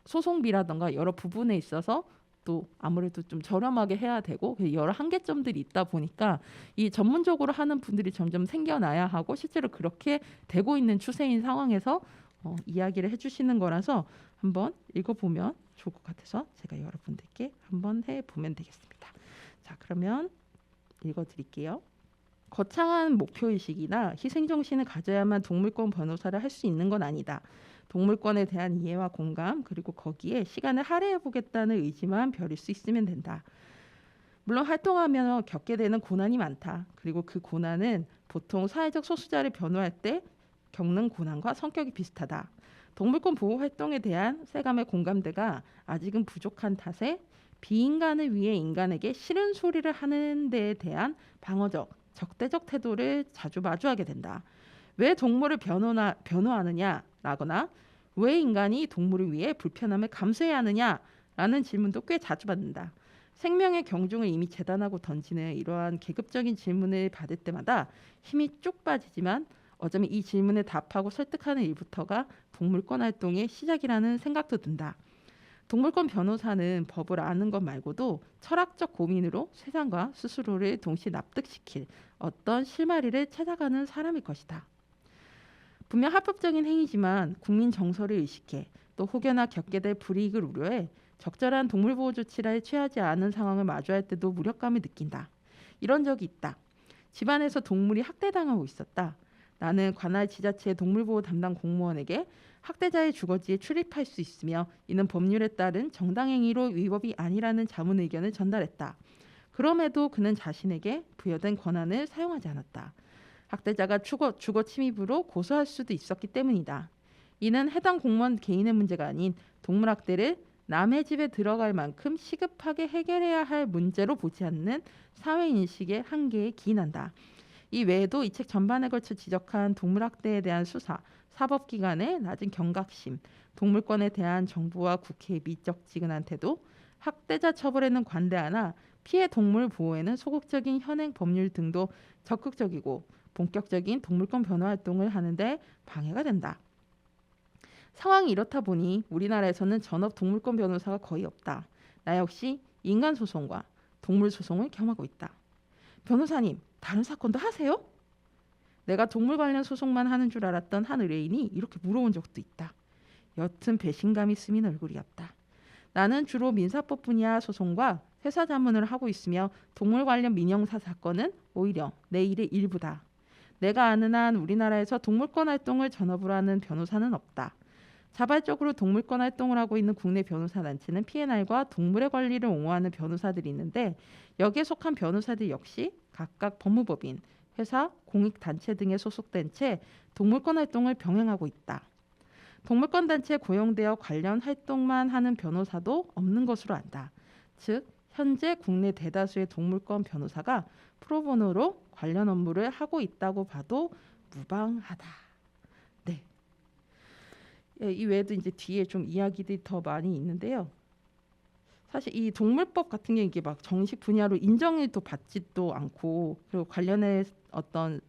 소송비라든가 여러 부분에 있어서 또 아무래도 좀 저렴하게 해야 되고 여러 한계점들이 있다 보니까 이 전문적으로 하는 분들이 점점 생겨나야 하고 실제로 그렇게 되고 있는 추세인 상황에서 이야기를 해주시는 거라서 한번 읽어보면 좋을 것 같아서 제가 여러분들께 한번 해보면 되겠습니다. 자, 그러면 읽어드릴게요. 거창한 목표의식이나 희생정신을 가져야만 동물권 변호사를 할 수 있는 건 아니다. 동물권에 대한 이해와 공감 그리고 거기에 시간을 할애해보겠다는 의지만 벼릴 수 있으면 된다. 물론 활동하며 겪게 되는 고난이 많다. 그리고 그 고난은 보통 사회적 소수자를 변호할 때 겪는 고난과 성격이 비슷하다. 동물권 보호 활동에 대한 세감의 공감대가 아직은 부족한 탓에 비인간을 위해 인간에게 싫은 소리를 하는 데에 대한 방어적, 적대적 태도를 자주 마주하게 된다. 왜 동물을 변호하느냐라거나 왜 인간이 동물을 위해 불편함을 감수해야 하느냐라는 질문도 꽤 자주 받는다. 생명의 경중을 이미 재단하고 던지는 이러한 계급적인 질문을 받을 때마다 힘이 쭉 빠지지만 어쩌면 이 질문에 답하고 설득하는 일부터가 동물권 활동의 시작이라는 생각도 든다. 동물권 변호사는 법을 아는 것 말고도 철학적 고민으로 세상과 스스로를 동시에 납득시킬 어떤 실마리를 찾아가는 사람일 것이다. 분명 합법적인 행위지만 국민 정서를 의식해 또 혹여나 겪게 될 불이익을 우려해 적절한 동물보호 조치를 취하지 않은 상황을 마주할 때도 무력감을 느낀다. 이런 적이 있다. 집안에서 동물이 학대당하고 있었다. 나는 관할 지자체의 동물보호 담당 공무원에게 학대자의 주거지에 출입할 수 있으며 이는 법률에 따른 정당행위로 위법이 아니라는 자문 의견을 전달했다. 그럼에도 그는 자신에게 부여된 권한을 사용하지 않았다. 학대자가 주거 침입으로 고소할 수도 있었기 때문이다. 이는 해당 공무원 개인의 문제가 아닌 동물학대를 남의 집에 들어갈 만큼 시급하게 해결해야 할 문제로 보지 않는 사회인식의 한계에 기인한다. 이 외에도 이 책 전반에 걸쳐 지적한 동물학대에 대한 수사, 사법기관의 낮은 경각심, 동물권에 대한 정부와 국회의 미적지근한 태도, 학대자 처벌에는 관대하나 피해 동물 보호에는 소극적인 현행 법률 등도 적극적이고 본격적인 동물권 변호 활동을 하는데 방해가 된다. 상황이 이렇다 보니 우리나라에서는 전업 동물권 변호사가 거의 없다. 나 역시 인간 소송과 동물 소송을 겸하고 있다. 변호사님, 다른 사건도 하세요? 내가 동물 관련 소송만 하는 줄 알았던 한 의뢰인이 이렇게 물어본 적도 있다. 옅은 배신감이 스민 얼굴이었다. 나는 주로 민사법 분야 소송과 회사 자문을 하고 있으며 동물 관련 민형사 사건은 오히려 내 일의 일부다. 내가 아는 한 우리나라에서 동물권 활동을 전업으로 하는 변호사는 없다. 자발적으로 동물권 활동을 하고 있는 국내 변호사 단체는 P&R과 동물의 권리를 옹호하는 변호사들이 있는데 여기에 속한 변호사들 역시 각각 법무법인, 회사, 공익단체 등에 소속된 채 동물권 활동을 병행하고 있다. 동물권 단체에 고용되어 관련 활동만 하는 변호사도 없는 것으로 안다. 즉 현재 국내 대다수의 동물권 변호사가 프로보노로 관련 업무를 하고 있다고 봐도 무방하다. 네. 이 외에도 이제 뒤에 좀 이야기들이 더 많이 있는데요. 사실 이 동물법 같은 게 이게 막 정식 분야로 인정을 또 받지도 않고 그리고 관련해 어떤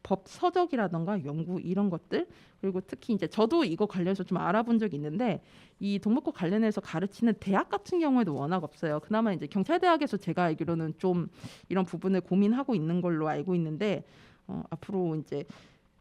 법 서적이라던가 연구 이런 것들 그리고 특히 이제 저도 이거 관련해서 좀 알아본 적이 있는데 이 동물권 관련해서 가르치는 대학 같은 경우에도 워낙 없어요. 그나마 이제 경찰대학에서 제가 알기로는 좀 이런 부분을 고민하고 있는 걸로 알고 있는데 앞으로 이제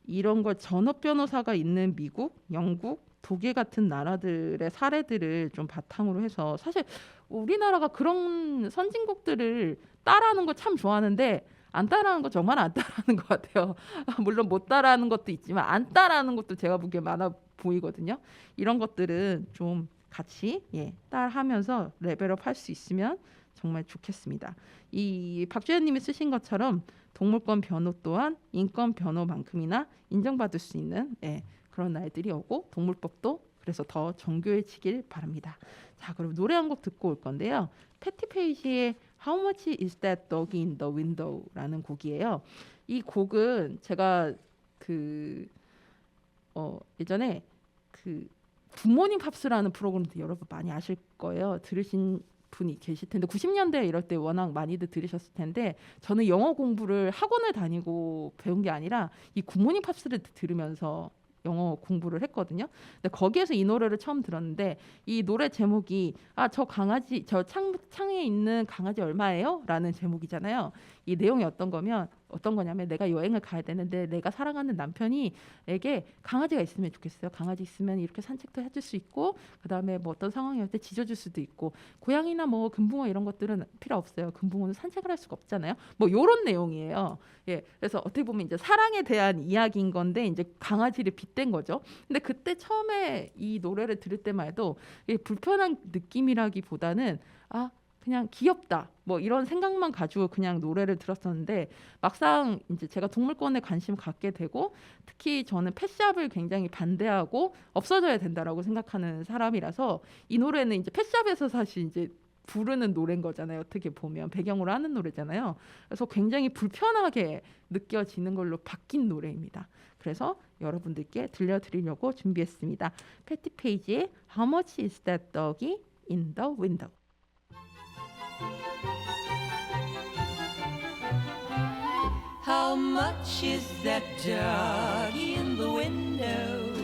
이런 걸 전업 변호사가 있는 미국, 영국, 독일 같은 나라들의 사례들을 좀 바탕으로 해서 사실 우리나라가 그런 선진국들을 따라하는 거 참 좋아하는데 안 따라하는 거 정말 안 따라하는 것 같아요. 물론 못 따라하는 것도 있지만 안 따라하는 것도 제가 보기에 많아 보이거든요. 이런 것들은 좀 같이 따라하면서 레벨업 할 수 있으면 정말 좋겠습니다. 이 박주현님이 쓰신 것처럼 동물권 변호 또한 인권 변호만큼이나 인정받을 수 있는 그런 날들이 오고 동물법도 그래서 더 정교해지길 바랍니다. 자, 그럼 노래 한 곡 듣고 올 건데요. 패티 페이지의 How much is that dog in the window라는 곡이에요. 이 곡은 제가 예전에 굿모닝 팝스라는 프로그램도 여러분 많이 아실 거예요. 들으신 분이 계실 텐데 90년대 이럴 때 워낙 많이들 들으셨을 텐데 저는 영어 공부를 학원을 다니고 배운 게 아니라 이 굿모닝 팝스를 들으면서 영어 공부를 했거든요. 근데 거기에서 이 노래를 처음 들었는데 이 노래 제목이 저 강아지 저 창에 있는 강아지 얼마예요? 라는 제목이잖아요. 이 내용이 어떤 거냐면 내가 여행을 가야 되는데 내가 사랑하는 남편이에게 강아지가 있으면 좋겠어요. 강아지 있으면 이렇게 산책도 해줄 수 있고 그다음에 뭐 어떤 상황이 올 때 짖어줄 수도 있고 고양이나 뭐 금붕어 이런 것들은 필요 없어요. 금붕어는 산책을 할 수가 없잖아요. 뭐 이런 내용이에요. 그래서 어떻게 보면 이제 사랑에 대한 이야기인 건데 이제 강아지를 빗댄 거죠. 근데 그때 처음에 이 노래를 들을 때만 해도 불편한 느낌이라기보다는 그냥 귀엽다 뭐 이런 생각만 가지고 그냥 노래를 들었었는데 막상 이제 제가 동물권에 관심 갖게 되고 특히 저는 펫샵을 굉장히 반대하고 없어져야 된다라고 생각하는 사람이라서 이 노래는 이제 펫샵에서 사실 이제 부르는 노래인 거잖아요. 어떻게 보면 배경으로 하는 노래잖아요. 그래서 굉장히 불편하게 느껴지는 걸로 바뀐 노래입니다. 그래서 여러분들께 들려드리려고 준비했습니다. 패티 페이지의 How much is that doggy in the window? How much is that doggy in the window?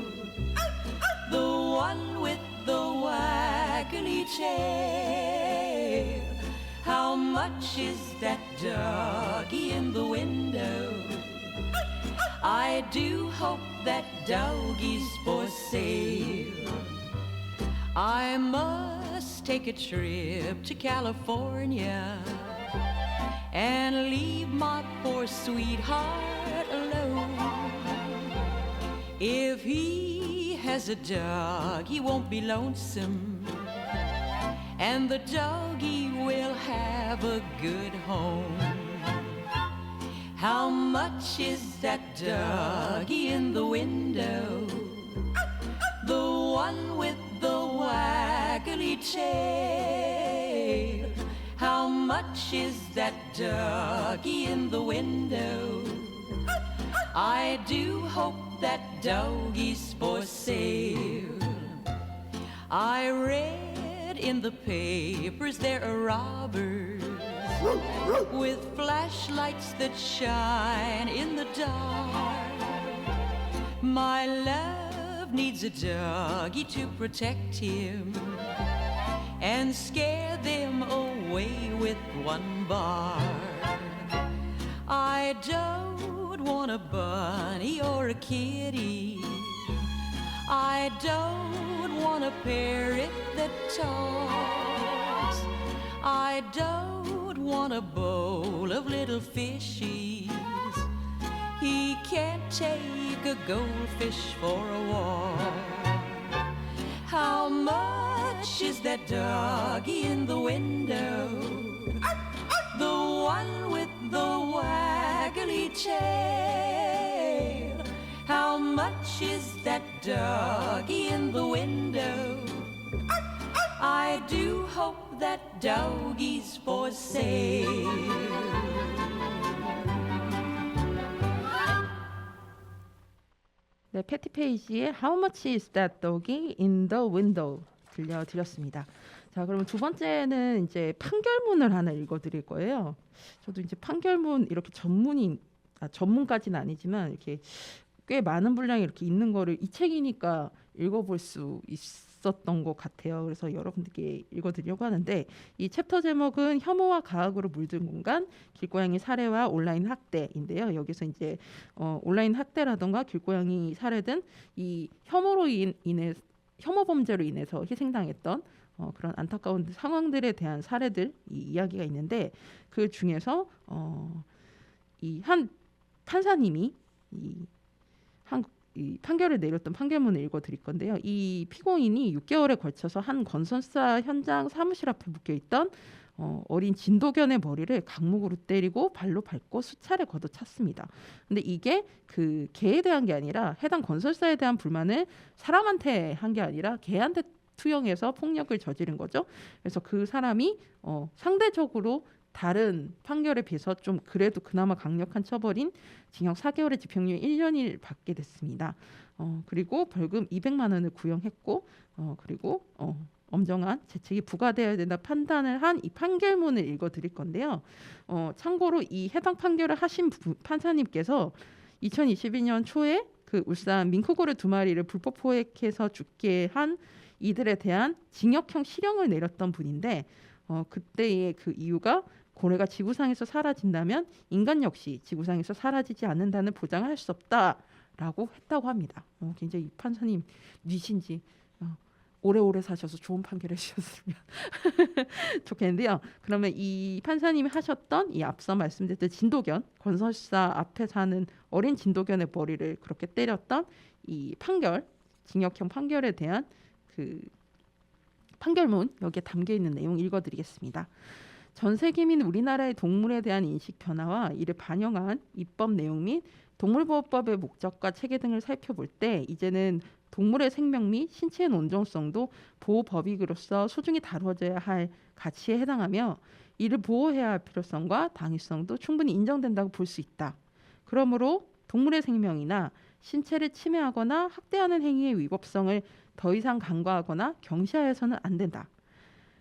The one with the waggly tail. How much is that doggy in the window? I do hope that doggy's for sale. I must take a trip to California and leave my poor sweetheart alone. If he has a dog, he won't be lonesome. And the doggy will have a good home. How much is that doggy in the window? The one with the waggly tail. How much is that doggy in the window? I do hope that doggy's for sale. I read in the papers there are robbers with flashlights that shine in the dark. My love needs a doggy to protect him and scare them away with one bark. I don't want a bunny or a kitty. I don't want a parrot that talks. I don't want a bowl of little fishies. He can't take a goldfish for a walk. How much is that doggy in the window? The one with the waggly tail. How much is that doggy in the window? I do hope that doggy's for sale. 네, 패티 페이지의 How much is that doggy in the window 들려드렸습니다. 자, 그러면 두 번째는 이제 판결문을 하나 읽어드릴 거예요. 저도 이제 판결문 이렇게 전문까지는 아니지만 이렇게 꽤 많은 분량이 이렇게 있는 거를 이 책이니까 읽어볼 수 있었던 것 같아요. 그래서 여러분들께 읽어드리려고 하는데 이 챕터 제목은 혐오와 가학으로 물든 공간, 길고양이 살해와 온라인 학대인데요. 여기서 이제 온라인 학대라던가 길고양이 살해든 이 혐오 범죄로 인해서 희생당했던 그런 안타까운 상황들에 대한 사례들 이야기가 있는데 그 중에서 이 한 판사님이 이 판결을 내렸던 판결문을 읽어드릴 건데요. 이 피고인이 6개월에 걸쳐서 한 건설사 현장 사무실 앞에 묶여있던 어린 진도견의 머리를 강목으로 때리고 발로 밟고 수차례 걷어찼습니다. 근데 이게 그 개에 대한 게 아니라 해당 건설사에 대한 불만을 사람한테 한 게 아니라 개한테 투영해서 폭력을 저지른 거죠. 그래서 그 사람이 상대적으로 다른 판결에 비해서 좀 그래도 그나마 강력한 처벌인 징역 4개월의 집행유예 1년을 받게 됐습니다. 그리고 벌금 200만 원을 구형했고 그리고 엄정한 재책이 부과되어야 된다 판단을 한 이 판결문을 읽어드릴 건데요. 참고로 이 해당 판결을 하신 판사님께서 2022년 초에 그 울산 민크고래 2마리를 불법 포획해서 죽게 한 이들에 대한 징역형 실형을 내렸던 분인데 그때의 그 이유가 고래가 지구상에서 사라진다면 인간 역시 지구상에서 사라지지 않는다는 보장을 할 수 없다라고 했다고 합니다. 굉장히 이 판사님 뉘신지 오래오래 사셔서 좋은 판결 해주셨으면 좋겠는데요. 그러면 이 판사님이 하셨던 이 앞서 말씀드렸던 진도견 건설사 앞에 사는 어린 진도견의 머리를 그렇게 때렸던 이 판결 징역형 판결에 대한 그 판결문 여기에 담겨 있는 내용 읽어드리겠습니다. 전 세계 및 우리나라의 동물에 대한 인식 변화와 이를 반영한 입법 내용 및 동물보호법의 목적과 체계 등을 살펴볼 때 이제는 동물의 생명 및 신체의 온전성도 보호 법익으로서 소중히 다루어져야 할 가치에 해당하며 이를 보호해야 할 필요성과 당위성도 충분히 인정된다고 볼 수 있다. 그러므로 동물의 생명이나 신체를 침해하거나 학대하는 행위의 위법성을 더 이상 간과하거나 경시하여서는 안 된다.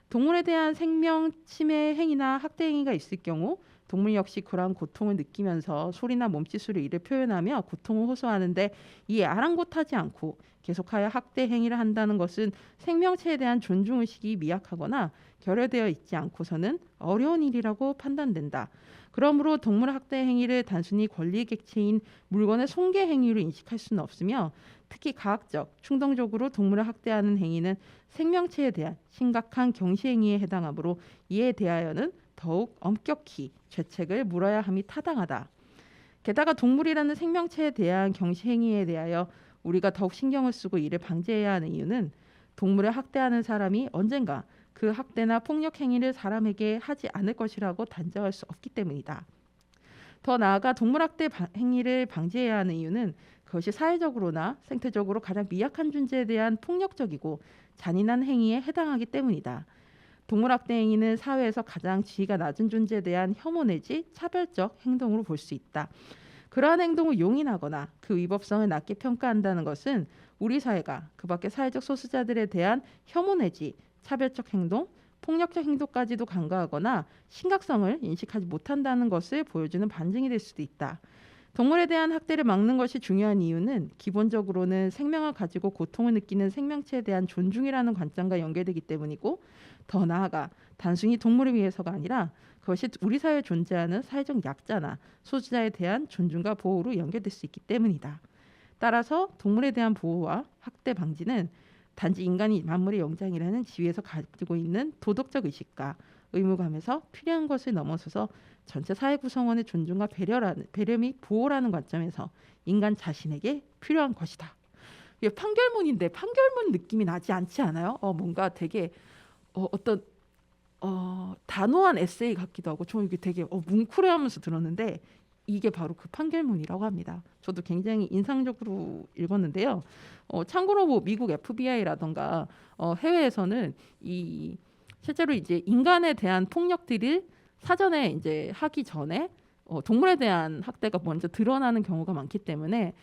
동물에 대한 생명 침해 행위나 학대 행위가 있을 경우 동물 역시 그러한 고통을 느끼면서 소리나 몸짓으로 이를 표현하며 고통을 호소하는데 이에 아랑곳하지 않고 계속하여 학대 행위를 한다는 것은 생명체에 대한 존중의식이 미약하거나 결여되어 있지 않고서는 어려운 일이라고 판단된다. 그러므로 동물 학대 행위를 단순히 권리 객체인 물건의 손괴 행위로 인식할 수는 없으며 특히 가학적, 충동적으로 동물을 학대하는 행위는 생명체에 대한 심각한 경시 행위에 해당하므로 이에 대하여는 더욱 엄격히 죄책을 물어야 함이 타당하다. 게다가 동물이라는 생명체에 대한 경시 행위에 대하여 우리가 더욱 신경을 쓰고 이를 방지해야 하는 이유는 동물을 학대하는 사람이 언젠가 그 학대나 폭력 행위를 사람에게 하지 않을 것이라고 단정할 수 없기 때문이다. 더 나아가 동물 학대 행위를 방지해야 하는 이유는 그것이 사회적으로나 생태적으로 가장 미약한 존재에 대한 폭력적이고 잔인한 행위에 해당하기 때문이다. 동물 학대 행위는 사회에서 가장 지위가 낮은 존재에 대한 혐오 내지 차별적 행동으로 볼 수 있다. 그러한 행동을 용인하거나 그 위법성을 낮게 평가한다는 것은 우리 사회가 그 밖의 사회적 소수자들에 대한 혐오 내지 차별적 행동, 폭력적 행동까지도 간과하거나 심각성을 인식하지 못한다는 것을 보여주는 반증이 될 수도 있다. 동물에 대한 학대를 막는 것이 중요한 이유는 기본적으로는 생명을 가지고 고통을 느끼는 생명체에 대한 존중이라는 관점과 연결되기 때문이고, 더 나아가 단순히 동물을 위해서가 아니라 그것이 우리 사회에 존재하는 사회적 약자나 소수자에 대한 존중과 보호로 연결될 수 있기 때문이다. 따라서 동물에 대한 보호와 학대 방지는 단지 인간이 만물의 영장이라는 지위에서 가지고 있는 도덕적 의식과 의무감에서 필요한 것을 넘어서서 전체 사회 구성원의 존중과 배려 및 보호라는 관점에서 인간 자신에게 필요한 것이다. 이게 판결문인데 판결문 느낌이 나지 않지 않아요? 뭔가 되게 어떤 단호한 에세이 같기도 하고, 저 이게 되게 뭉클해하면서 들었는데 이게 바로 그 판결문이라고 합니다. 저도 굉장히 인상적으로 읽었는데요. 참고로 뭐 미국 FBI라던가 해외에서는 실제로 이제 인간에 대한 폭력들을 사전에 이제 하기 전에 동물에 대한 학대가 먼저 드러나는 경우가 많기 때문에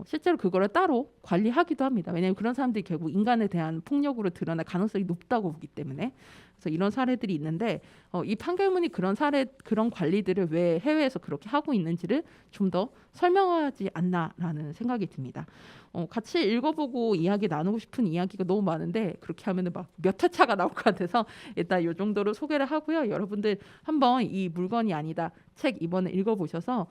실제로 그거를 따로 관리하기도 합니다. 왜냐하면 그런 사람들이 결국 인간에 대한 폭력으로 드러날 가능성이 높다고 보기 때문에. 그래서 이런 사례들이 있는데 이 판결문이 그런 관리들을 왜 해외에서 그렇게 하고 있는지를 좀 더 설명하지 않나라는 생각이 듭니다. 같이 읽어보고 이야기 나누고 싶은 이야기가 너무 많은데 그렇게 하면은 막 몇 회차가 나올 것 같아서 일단 이 정도로 소개를 하고요. 여러분들 한번 이 물건이 아니다 책 이번에 읽어보셔서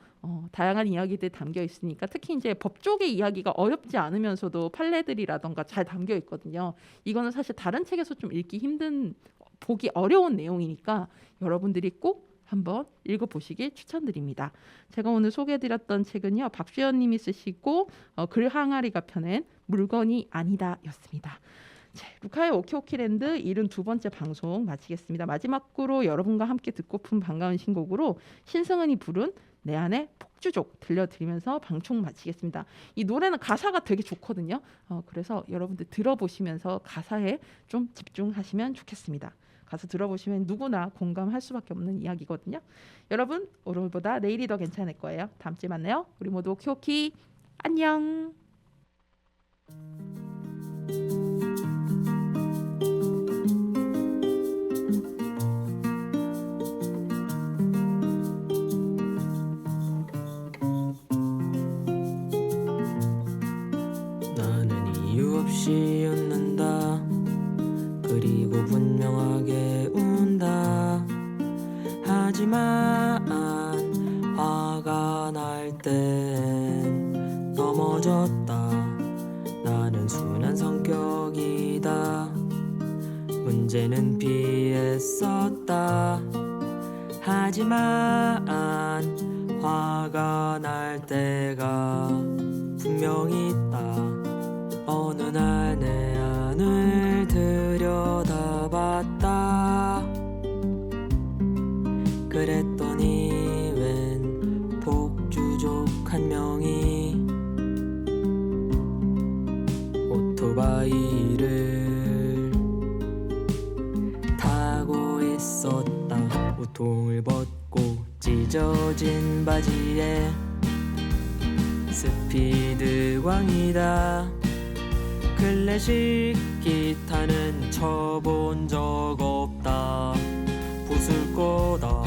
다양한 이야기들 담겨 있으니까, 특히 이제 법 쪽의 이야기가 어렵지 않으면서도 판례들이라던가 잘 담겨 있거든요. 이거는 사실 다른 책에서 좀 읽기 힘든, 보기 어려운 내용이니까 여러분들이 꼭 한번 읽어보시길 추천드립니다. 제가 오늘 소개해드렸던 책은요, 박주연 님이 쓰시고 글 항아리가 펴낸 물건이 아니다 였습니다. 루카의 오키오키랜드 72번째 방송 마치겠습니다. 마지막으로 여러분과 함께 듣고픈 반가운 신곡으로 신승은이 부른 내 안의 폭주족 들려드리면서 방송 마치겠습니다. 이 노래는 가사가 되게 좋거든요. 그래서 여러분들 들어보시면서 가사에 좀 집중하시면 좋겠습니다. 가서 들어보시면 누구나 공감할 수밖에 없는 이야기거든요. 여러분, 오늘보다 내일이 더 괜찮을 거예요. 다음 주에 만나요. 우리 모두 오키오키 안녕. 나는 이유 없이 웃는다. 그리고 분명하게 운다. 하지만 화가 날 땐 넘어졌다. 나는 순한 성격이다. 문제는 피했었다. 하지만 화가 날 때가 분명히 있다. 어느 날 내 안을 들여다봤다. 그랬더니 웬 폭주족 한 명이 오토바이를 타고 있었다. 우통을 벗고 찢어진 바지에 스피드 광이다. 클래식 기타는 쳐본 적 없다. 부술 거다.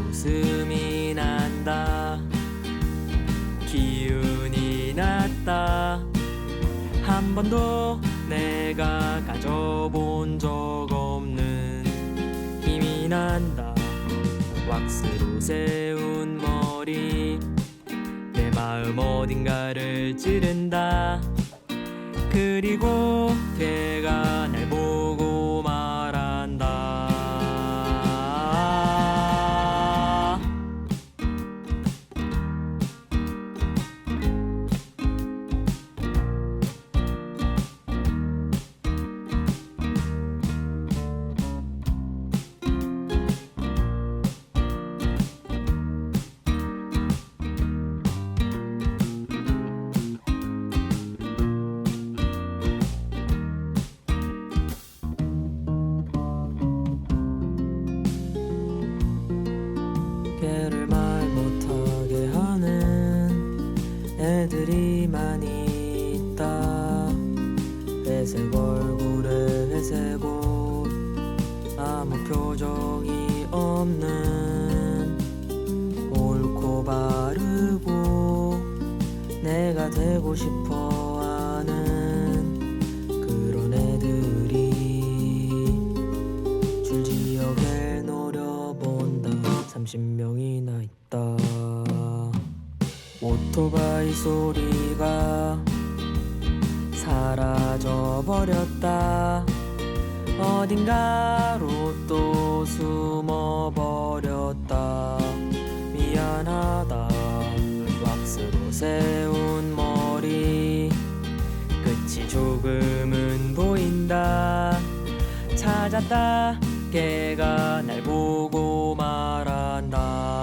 웃음이 난다. 기운이 났다. 한 번도 내가 가져본 적 없는 힘이 난다. 왁스로 세운 머리, 내 마음 어딘가를 찌른다. 그리고 걔가 날 보고 말한다. 회색 얼굴에 회색 옷 아무 표정이 없는 옳고 바르고 내가 되고 싶어하는 그런 애들이 줄지어길 노려본다. 30명이나 있다. 오토바이 소리가 사라져버렸다. 어딘가로 또 숨어버렸다. 미안하다. 왁스로 세운 머리 끝이 조금은 보인다. 찾았다. 걔가 날 보고 말한다.